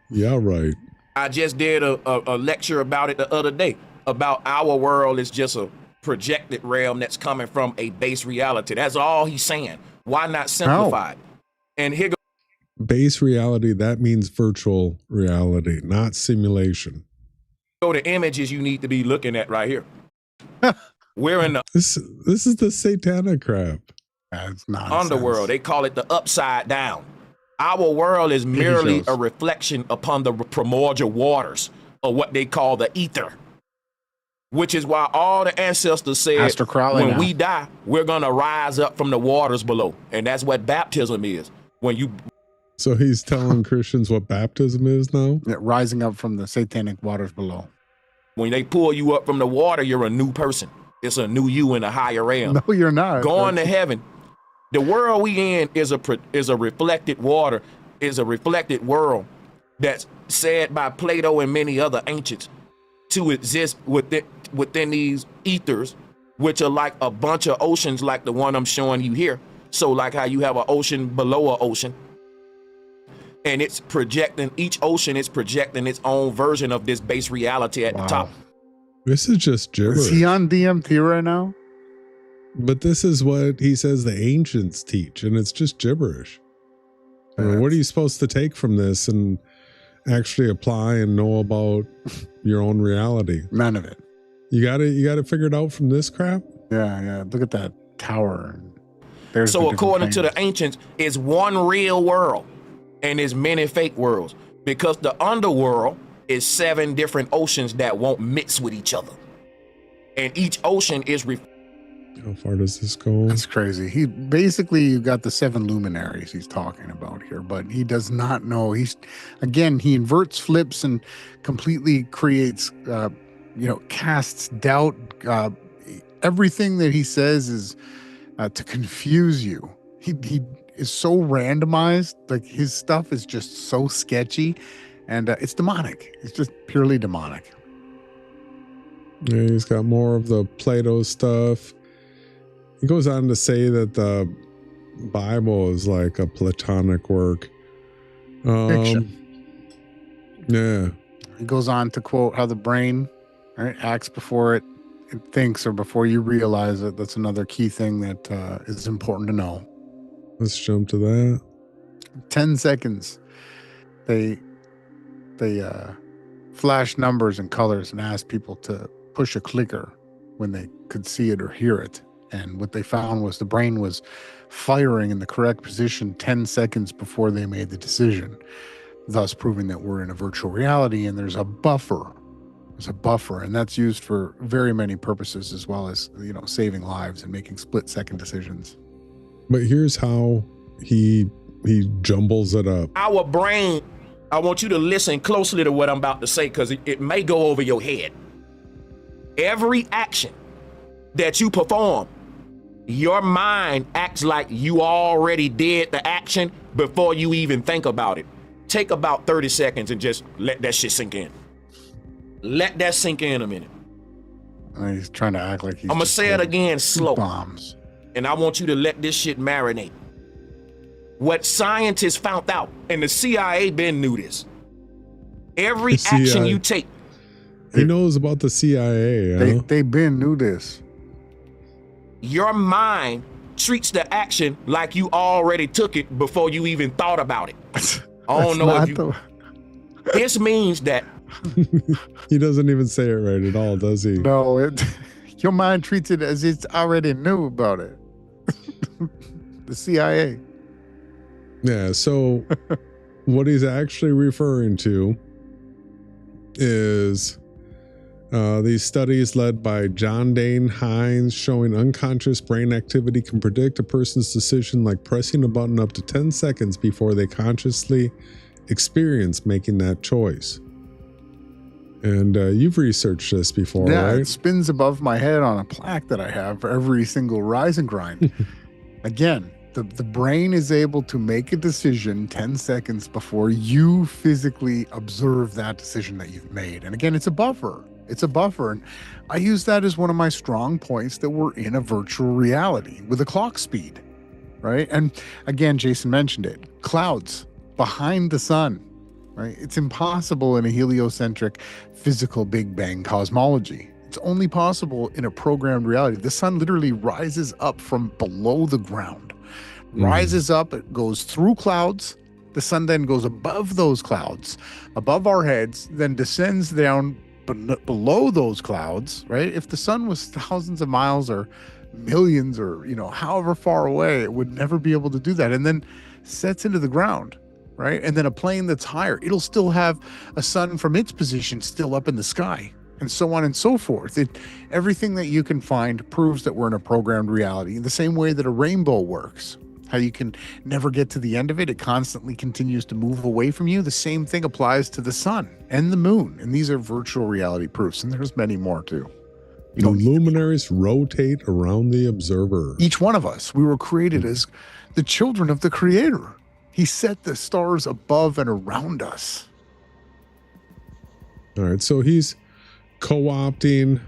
Yeah, right. I just did a lecture about it the other day, about our world is just a projected realm that's coming from a base reality. That's all he's saying. Why not simplify it? And here goes. Base reality, that means virtual reality, not simulation. Go to images you need to be looking at right here. We're in the this is the satanic crap. That's nonsense. Underworld. They call it the upside down. Our world is merely a reflection upon the primordial waters, or what they call the ether, which is why all the ancestors said when we die, we're gonna rise up from the waters below, and that's what baptism is. When you... So he's telling Christians what baptism is now? Yeah, rising up from the satanic waters below. When they pull you up from the water, you're a new person. It's a new you in a higher realm. No, you're not. Going to heaven. The world we in is a reflected water, is a reflected world that's said by Plato and many other ancients to exist within these ethers, which are like a bunch of oceans like the one I'm showing you here. So like how you have an ocean below an ocean, and it's projecting, each ocean is projecting its own version of this base reality at the top. This is just gibberish. Is he on DMT right now? But this is what he says the ancients teach, and it's just gibberish. What are you supposed to take from this and actually apply and know about your own reality? None of it. You got to figure it out from this crap. Yeah. Look at that tower. There's so according to the ancients, it's one real world and there's many fake worlds, because the underworld is 7 different oceans that won't mix with each other, and each ocean is how far does this go? That's crazy. He basically, you got the 7 luminaries he's talking about here, but he does not know. He inverts, flips, and completely creates, casts doubt. Everything that he says is to confuse you. He is so randomized. Like, his stuff is just so sketchy, and it's demonic. It's just purely demonic. Yeah, he's got more of the Plato stuff. He goes on to say that the Bible is like a Platonic work. Fiction. Yeah. He goes on to quote how the brain, right, acts before it thinks, or before you realize it. That's another key thing that is important to know. Let's jump to that. 10 seconds. They flash numbers and colors and ask people to push a clicker when they could see it or hear it. And what they found was the brain was firing in the correct position 10 seconds before they made the decision, thus proving that we're in a virtual reality and there's a buffer. There's a buffer, and that's used for very many purposes, as well as, saving lives and making split-second decisions. But here's how he jumbles it up. Our brain, I want you to listen closely to what I'm about to say, because it may go over your head. Every action that you perform, your mind acts like you already did the action before you even think about it. Take about 30 seconds and just let that shit sink in. Let that sink in a minute. He's trying to act like he's I'm gonna say it again slow. Bombs. And I want you to let this shit marinate. What scientists found out, and the CIA been knew this. Every action you take. He knows about the CIA. They been knew this. Your mind treats the action like you already took it before you even thought about it. I don't know if you. This means that. He doesn't even say it right at all, does he? No, your mind treats it as it's already knew about it. The CIA. Yeah, so what he's actually referring to is these studies led by John Dane Hines showing unconscious brain activity can predict a person's decision, like pressing a button up to 10 seconds before they consciously experience making that choice. And you've researched this before, right? It spins above my head on a plaque that I have for every single rise and grind. Again, the brain is able to make a decision 10 seconds before you physically observe that decision that you've made. And again, it's a buffer. It's a buffer. And I use that as one of my strong points that we're in a virtual reality with a clock speed, right? And again, Jason mentioned it, clouds behind the sun, right? It's impossible in a heliocentric physical Big Bang cosmology. It's only possible in a programmed reality. The sun literally rises up from below the ground, rises up, it goes through clouds. The sun then goes above those clouds, above our heads, then descends down below those clouds, right? If the sun was thousands of miles or millions or, however far away, it would never be able to do that. And then sets into the ground, right? And then a plane that's higher, it'll still have a sun from its position still up in the sky, and so on and so forth. Everything that you can find proves that we're in a programmed reality in the same way that a rainbow works. How you can never get to the end of it. It constantly continues to move away from you. The same thing applies to the sun and the moon. And these are virtual reality proofs. And there's many more too. The luminaries rotate around the observer. Each one of us, we were created as the children of the Creator. He set the stars above and around us. All right, so he's co-opting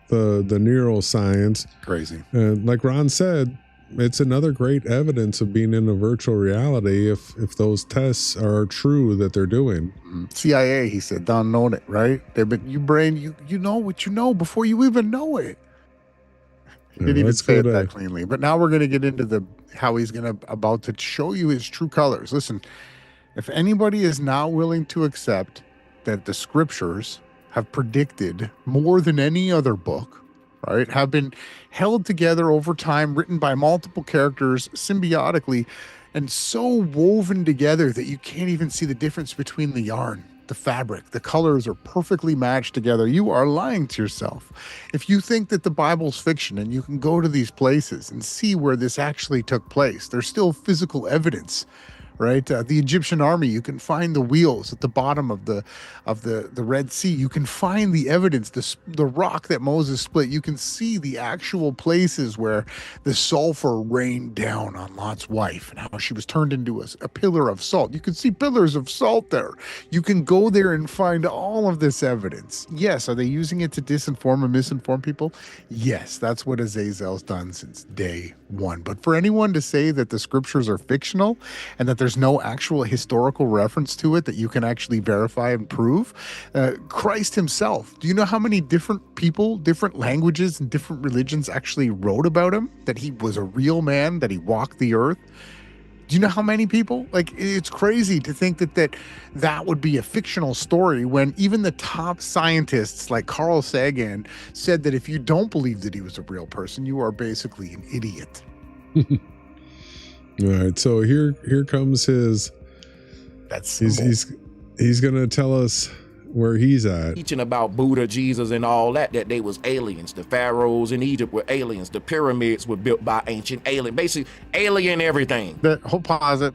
the neuroscience. Crazy. Like Ron said, it's another great evidence of being in a virtual reality if those tests are true that they're doing. CIA, he said, don't know it, right? But your brain, you know what you know before you even know it. Didn't even let's say go it that to- cleanly. But now we're going to get into how he's about to show you his true colors. Listen, if anybody is now willing to accept that the scriptures have predicted more than any other book, right, have been held together over time, written by multiple characters symbiotically, and so woven together that you can't even see the difference between the yarn, the fabric, the colors are perfectly matched together, you are lying to yourself. If you think that the Bible's fiction and you can go to these places and see where this actually took place, there's still physical evidence, right? The Egyptian army, you can find the wheels at the bottom of the Red Sea. You can find the evidence, the rock that Moses split. You can see the actual places where the sulfur rained down on Lot's wife and how she was turned into a pillar of salt. You can see pillars of salt there. You can go there and find all of this evidence. Yes, are they using it to disinform and misinform people? Yes, that's what Azazel's done since day one. But for anyone to say that the scriptures are fictional and that there's no actual historical reference to it that you can actually verify and prove, Christ himself, do you know how many different people, different languages and different religions actually wrote about him, that he was a real man, that he walked the earth? Do you know how many people? Like, it's crazy to think that would be a fictional story when even the top scientists like Carl Sagan said that if you don't believe that he was a real person, you are basically an idiot. All right, so here comes his. He's gonna tell us where he's at. Teaching about Buddha, Jesus, and all that they was aliens. The pharaohs in Egypt were aliens. The pyramids were built by ancient aliens. Basically, alien everything. Pause it.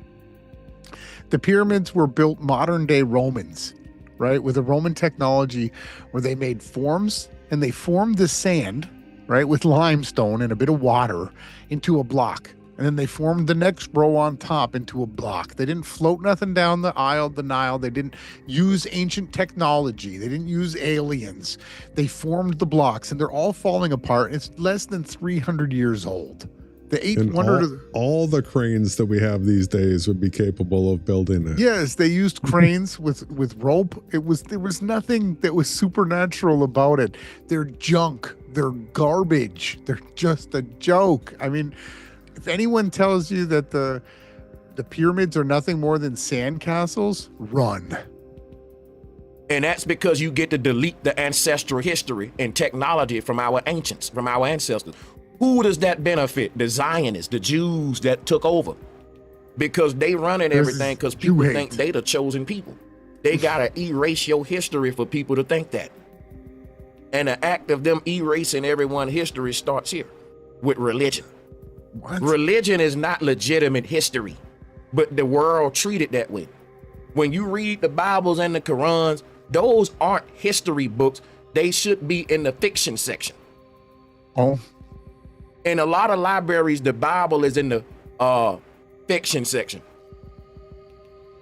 The pyramids were built modern day Romans, right? With a Roman technology where they made forms and they formed the sand, right, with limestone and a bit of water into a block. And then they formed the next row on top into a block. They didn't float nothing down the Nile. They didn't use ancient technology. They didn't use aliens. They formed the blocks, and they're all falling apart. It's less than 300 years old. The eight wonder. All the cranes that we have these days would be capable of building it. Yes, they used cranes with rope. There was nothing that was supernatural about it. They're junk. They're garbage. They're just a joke. I mean, if anyone tells you that the pyramids are nothing more than sandcastles, run. And that's because you get to delete the ancestral history and technology from our ancients, from our ancestors. Who does that benefit? The Zionists, the Jews that took over. Because they running everything because people think they the chosen people. They gotta erase your history for people to think that. And the act of them erasing everyone's history starts here with religion. What? Religion is not legitimate history, but the world treat it that way. When you read the Bibles and the Qurans, those aren't history books. They should be in the fiction section. Oh. In a lot of libraries, the Bible is in the fiction section.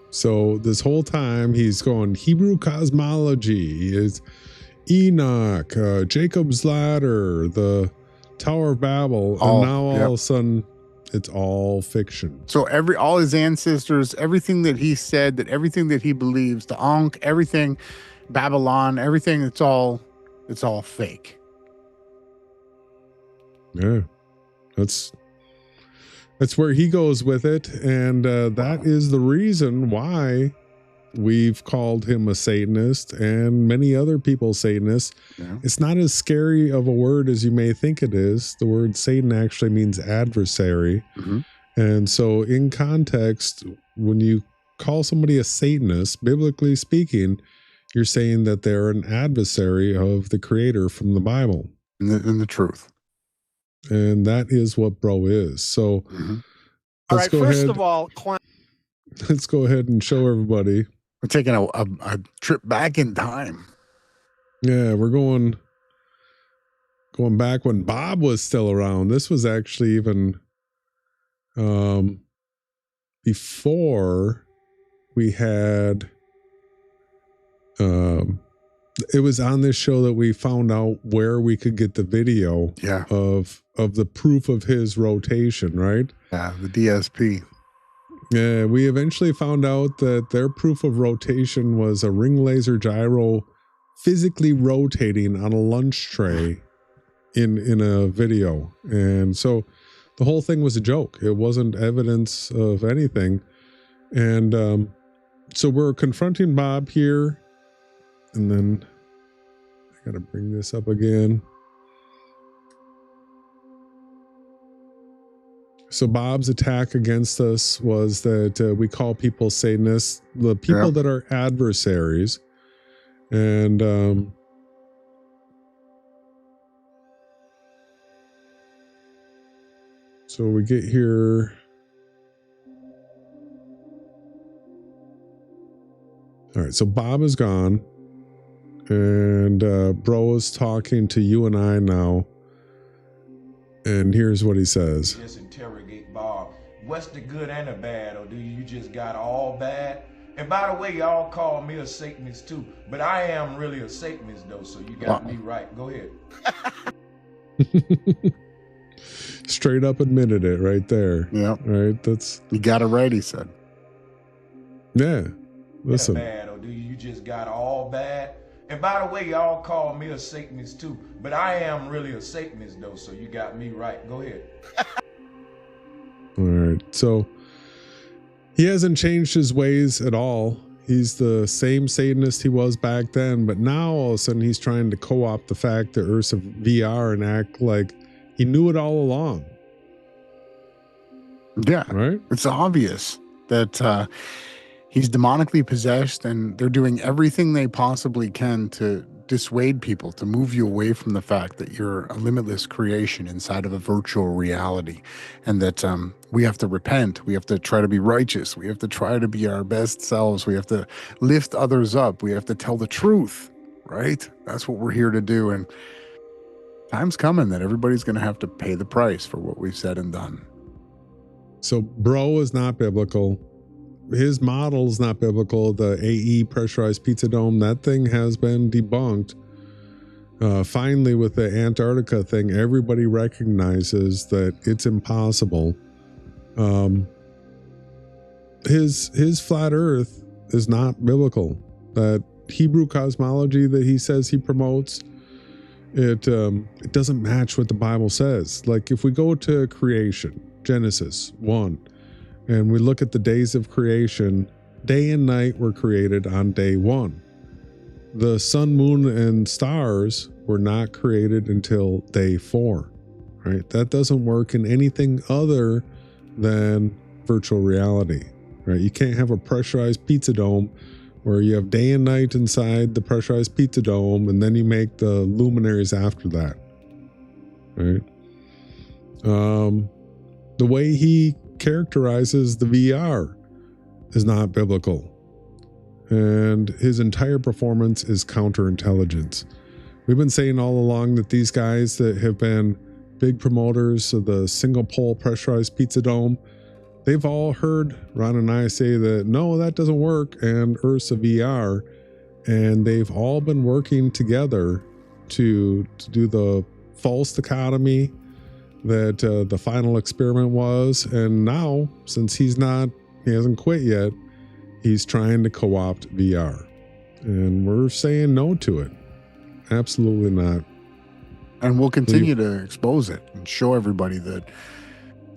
So this whole time he's going Hebrew cosmology, is Enoch, Jacob's Ladder, the Tower of Babel, and now all of a sudden it's all fiction. So all his ancestors, everything that he said, that everything that he believes, the Ankh, everything, Babylon, everything, it's all fake. Yeah, that's where he goes with it, and that is the reason why we've called him a Satanist and many other people Satanists. Yeah. It's not as scary of a word as you may think it is. The word Satan actually means adversary. Mm-hmm. And so in context, when you call somebody a Satanist, biblically speaking, you're saying that they're an adversary of the creator from the Bible. And the truth. And that is what bro is. So let's go ahead and show everybody. We're taking a trip back in time. Yeah, we're going back when Bob was still around. This was actually even before we had it was on this show that we found out where we could get the video of the proof of his rotation, right? Yeah, the DSP. Yeah, we eventually found out that their proof of rotation was a ring laser gyro physically rotating on a lunch tray in a video. And so the whole thing was a joke. It wasn't evidence of anything. And so we're confronting Bob here. And then I got to bring this up again. So Bob's attack against us was that we call people Satanists, the people that are adversaries. And so we get here. All right, so Bob is gone. And Bro is talking to you and I now. And here's what he says. Just interrogate Bob. What's the good and the bad, or do you just got all bad? And by the way, y'all call me a Satanist too, but I am really a Satanist though, so you got me right. Go ahead. Straight up admitted it right there. Yeah. Right. That's you got it right, he said. Yeah. Listen. Bad, or do you just got all bad? And by the way, y'all call me a Satanist too, but I am really a Satanist though, so you got me right. Go ahead. All right. So he hasn't changed his ways at all. He's the same Satanist he was back then, but now all of a sudden he's trying to co-opt the fact that Earth's a VR and act like he knew it all along. Yeah. Right? It's obvious that he's demonically possessed, and they're doing everything they possibly can to dissuade people, to move you away from the fact that you're a limitless creation inside of a virtual reality, and that we have to repent, we have to try to be righteous, we have to try to be our best selves, we have to lift others up, we have to tell the truth, right? That's what we're here to do, and time's coming that everybody's going to have to pay the price for what we've said and done. So Bro is not biblical. His model is not biblical. The AE pressurized pizza dome, that thing has been debunked. Finally, with the Antarctica thing, everybody recognizes that it's impossible. His flat Earth is not biblical. That Hebrew cosmology that he says he promotes, it doesn't match what the Bible says. Like if we go to creation, Genesis 1. And we look at the days of creation, day and night were created on day 1. The sun, moon, and stars were not created until day 4, right? That doesn't work in anything other than virtual reality, right? You can't have a pressurized pizza dome where you have day and night inside the pressurized pizza dome, and then you make the luminaries after that, right? The way he characterizes the VR is not biblical, and his entire performance is counterintelligence. We've been saying all along that these guys that have been big promoters of the single pole pressurized pizza dome, they've all heard Ron and I say that no, that doesn't work, and Earth's a VR, and they've all been working together to do the false dichotomy that the final experiment was. And now, since he hasn't quit yet, he's trying to co-opt VR, and we're saying no to it. Absolutely not. And we'll continue to expose it and show everybody that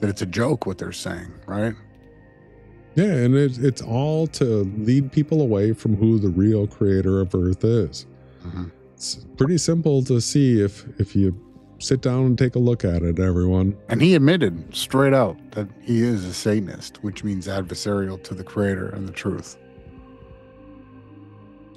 it's a joke what they're saying, right? Yeah, and it's all to lead people away from who the real creator of Earth is. Mm-hmm. It's pretty simple to see if you sit down and take a look at it, everyone. And he admitted straight out that he is a Satanist, which means adversarial to the creator and the truth.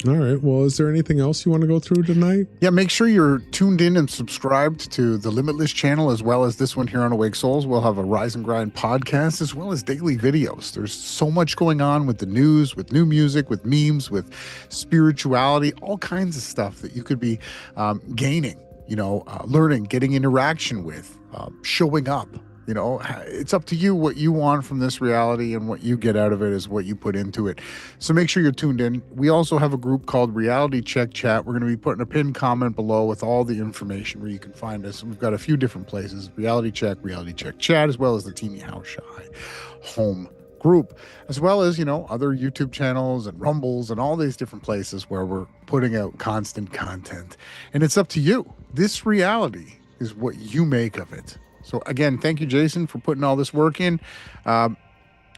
All right. Well, is there anything else you want to go through tonight? Yeah, make sure you're tuned in and subscribed to the Limitless channel, as well as this one here on Awake Souls. We'll have a Rise and Grind podcast, as well as daily videos. There's so much going on with the news, with new music, with memes, with spirituality, all kinds of stuff that you could be gaining, learning, getting interaction with, showing up. It's up to you what you want from this reality, and what you get out of it is what you put into it. So make sure you're tuned in. We also have a group called Reality Check Chat. We're going to be putting a pinned comment below with all the information where you can find us. We've got a few different places: Reality Check Chat, as well as the Team Yahawashai home group, as well as, other YouTube channels and Rumbles and all these different places where we're putting out constant content. And it's up to you. This reality is what you make of it. So again, thank you, Jason, for putting all this work in.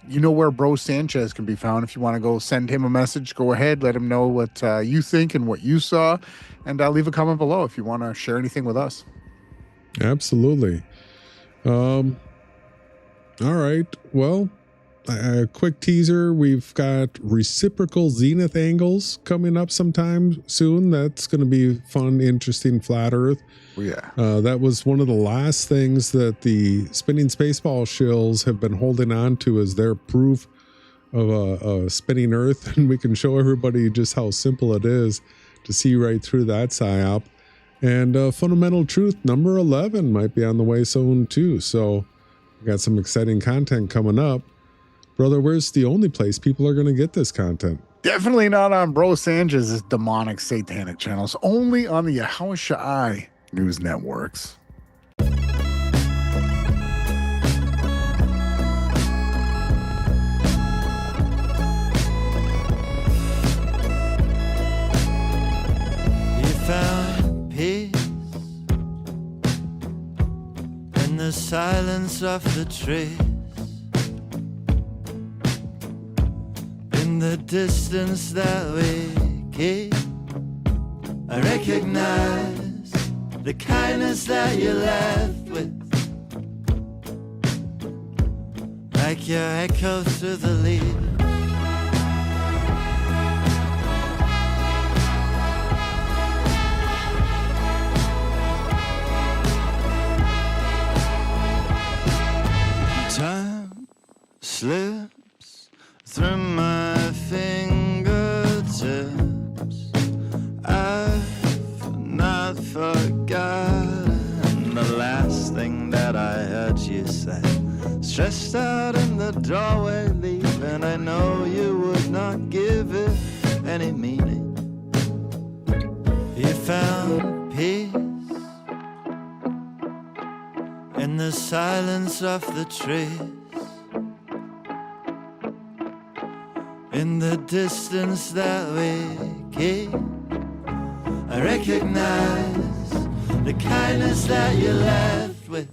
You know where Bro Sanchez can be found. If you want to go send him a message, go ahead. Let him know what you think and what you saw. And leave a comment below if you want to share anything with us. Absolutely. All right. Well, a quick teaser. We've got reciprocal zenith angles coming up sometime soon. That's going to be fun, interesting, flat Earth. Oh, yeah. That was one of the last things that the spinning spaceball shills have been holding on to as their proof of a spinning Earth. And we can show everybody just how simple it is to see right through that PSYOP. And fundamental truth number 11 might be on the way soon too. So we got some exciting content coming up. Brother, where's the only place people are going to get this content? Definitely not on Bro Sanchez's demonic satanic channels. Only on the Yahawashai News Networks. You found peace in the silence of the trees. In the distance that we keep, I recognize the kindness that you left with, like your echo through the leaves. Time slips through my fingertips. I've not forgotten the last thing that I heard you say. Stressed out in the doorway leaving, I know you would not give it any meaning. You found peace in the silence of the trees. In the distance that we keep, I recognize the kindness that you left with.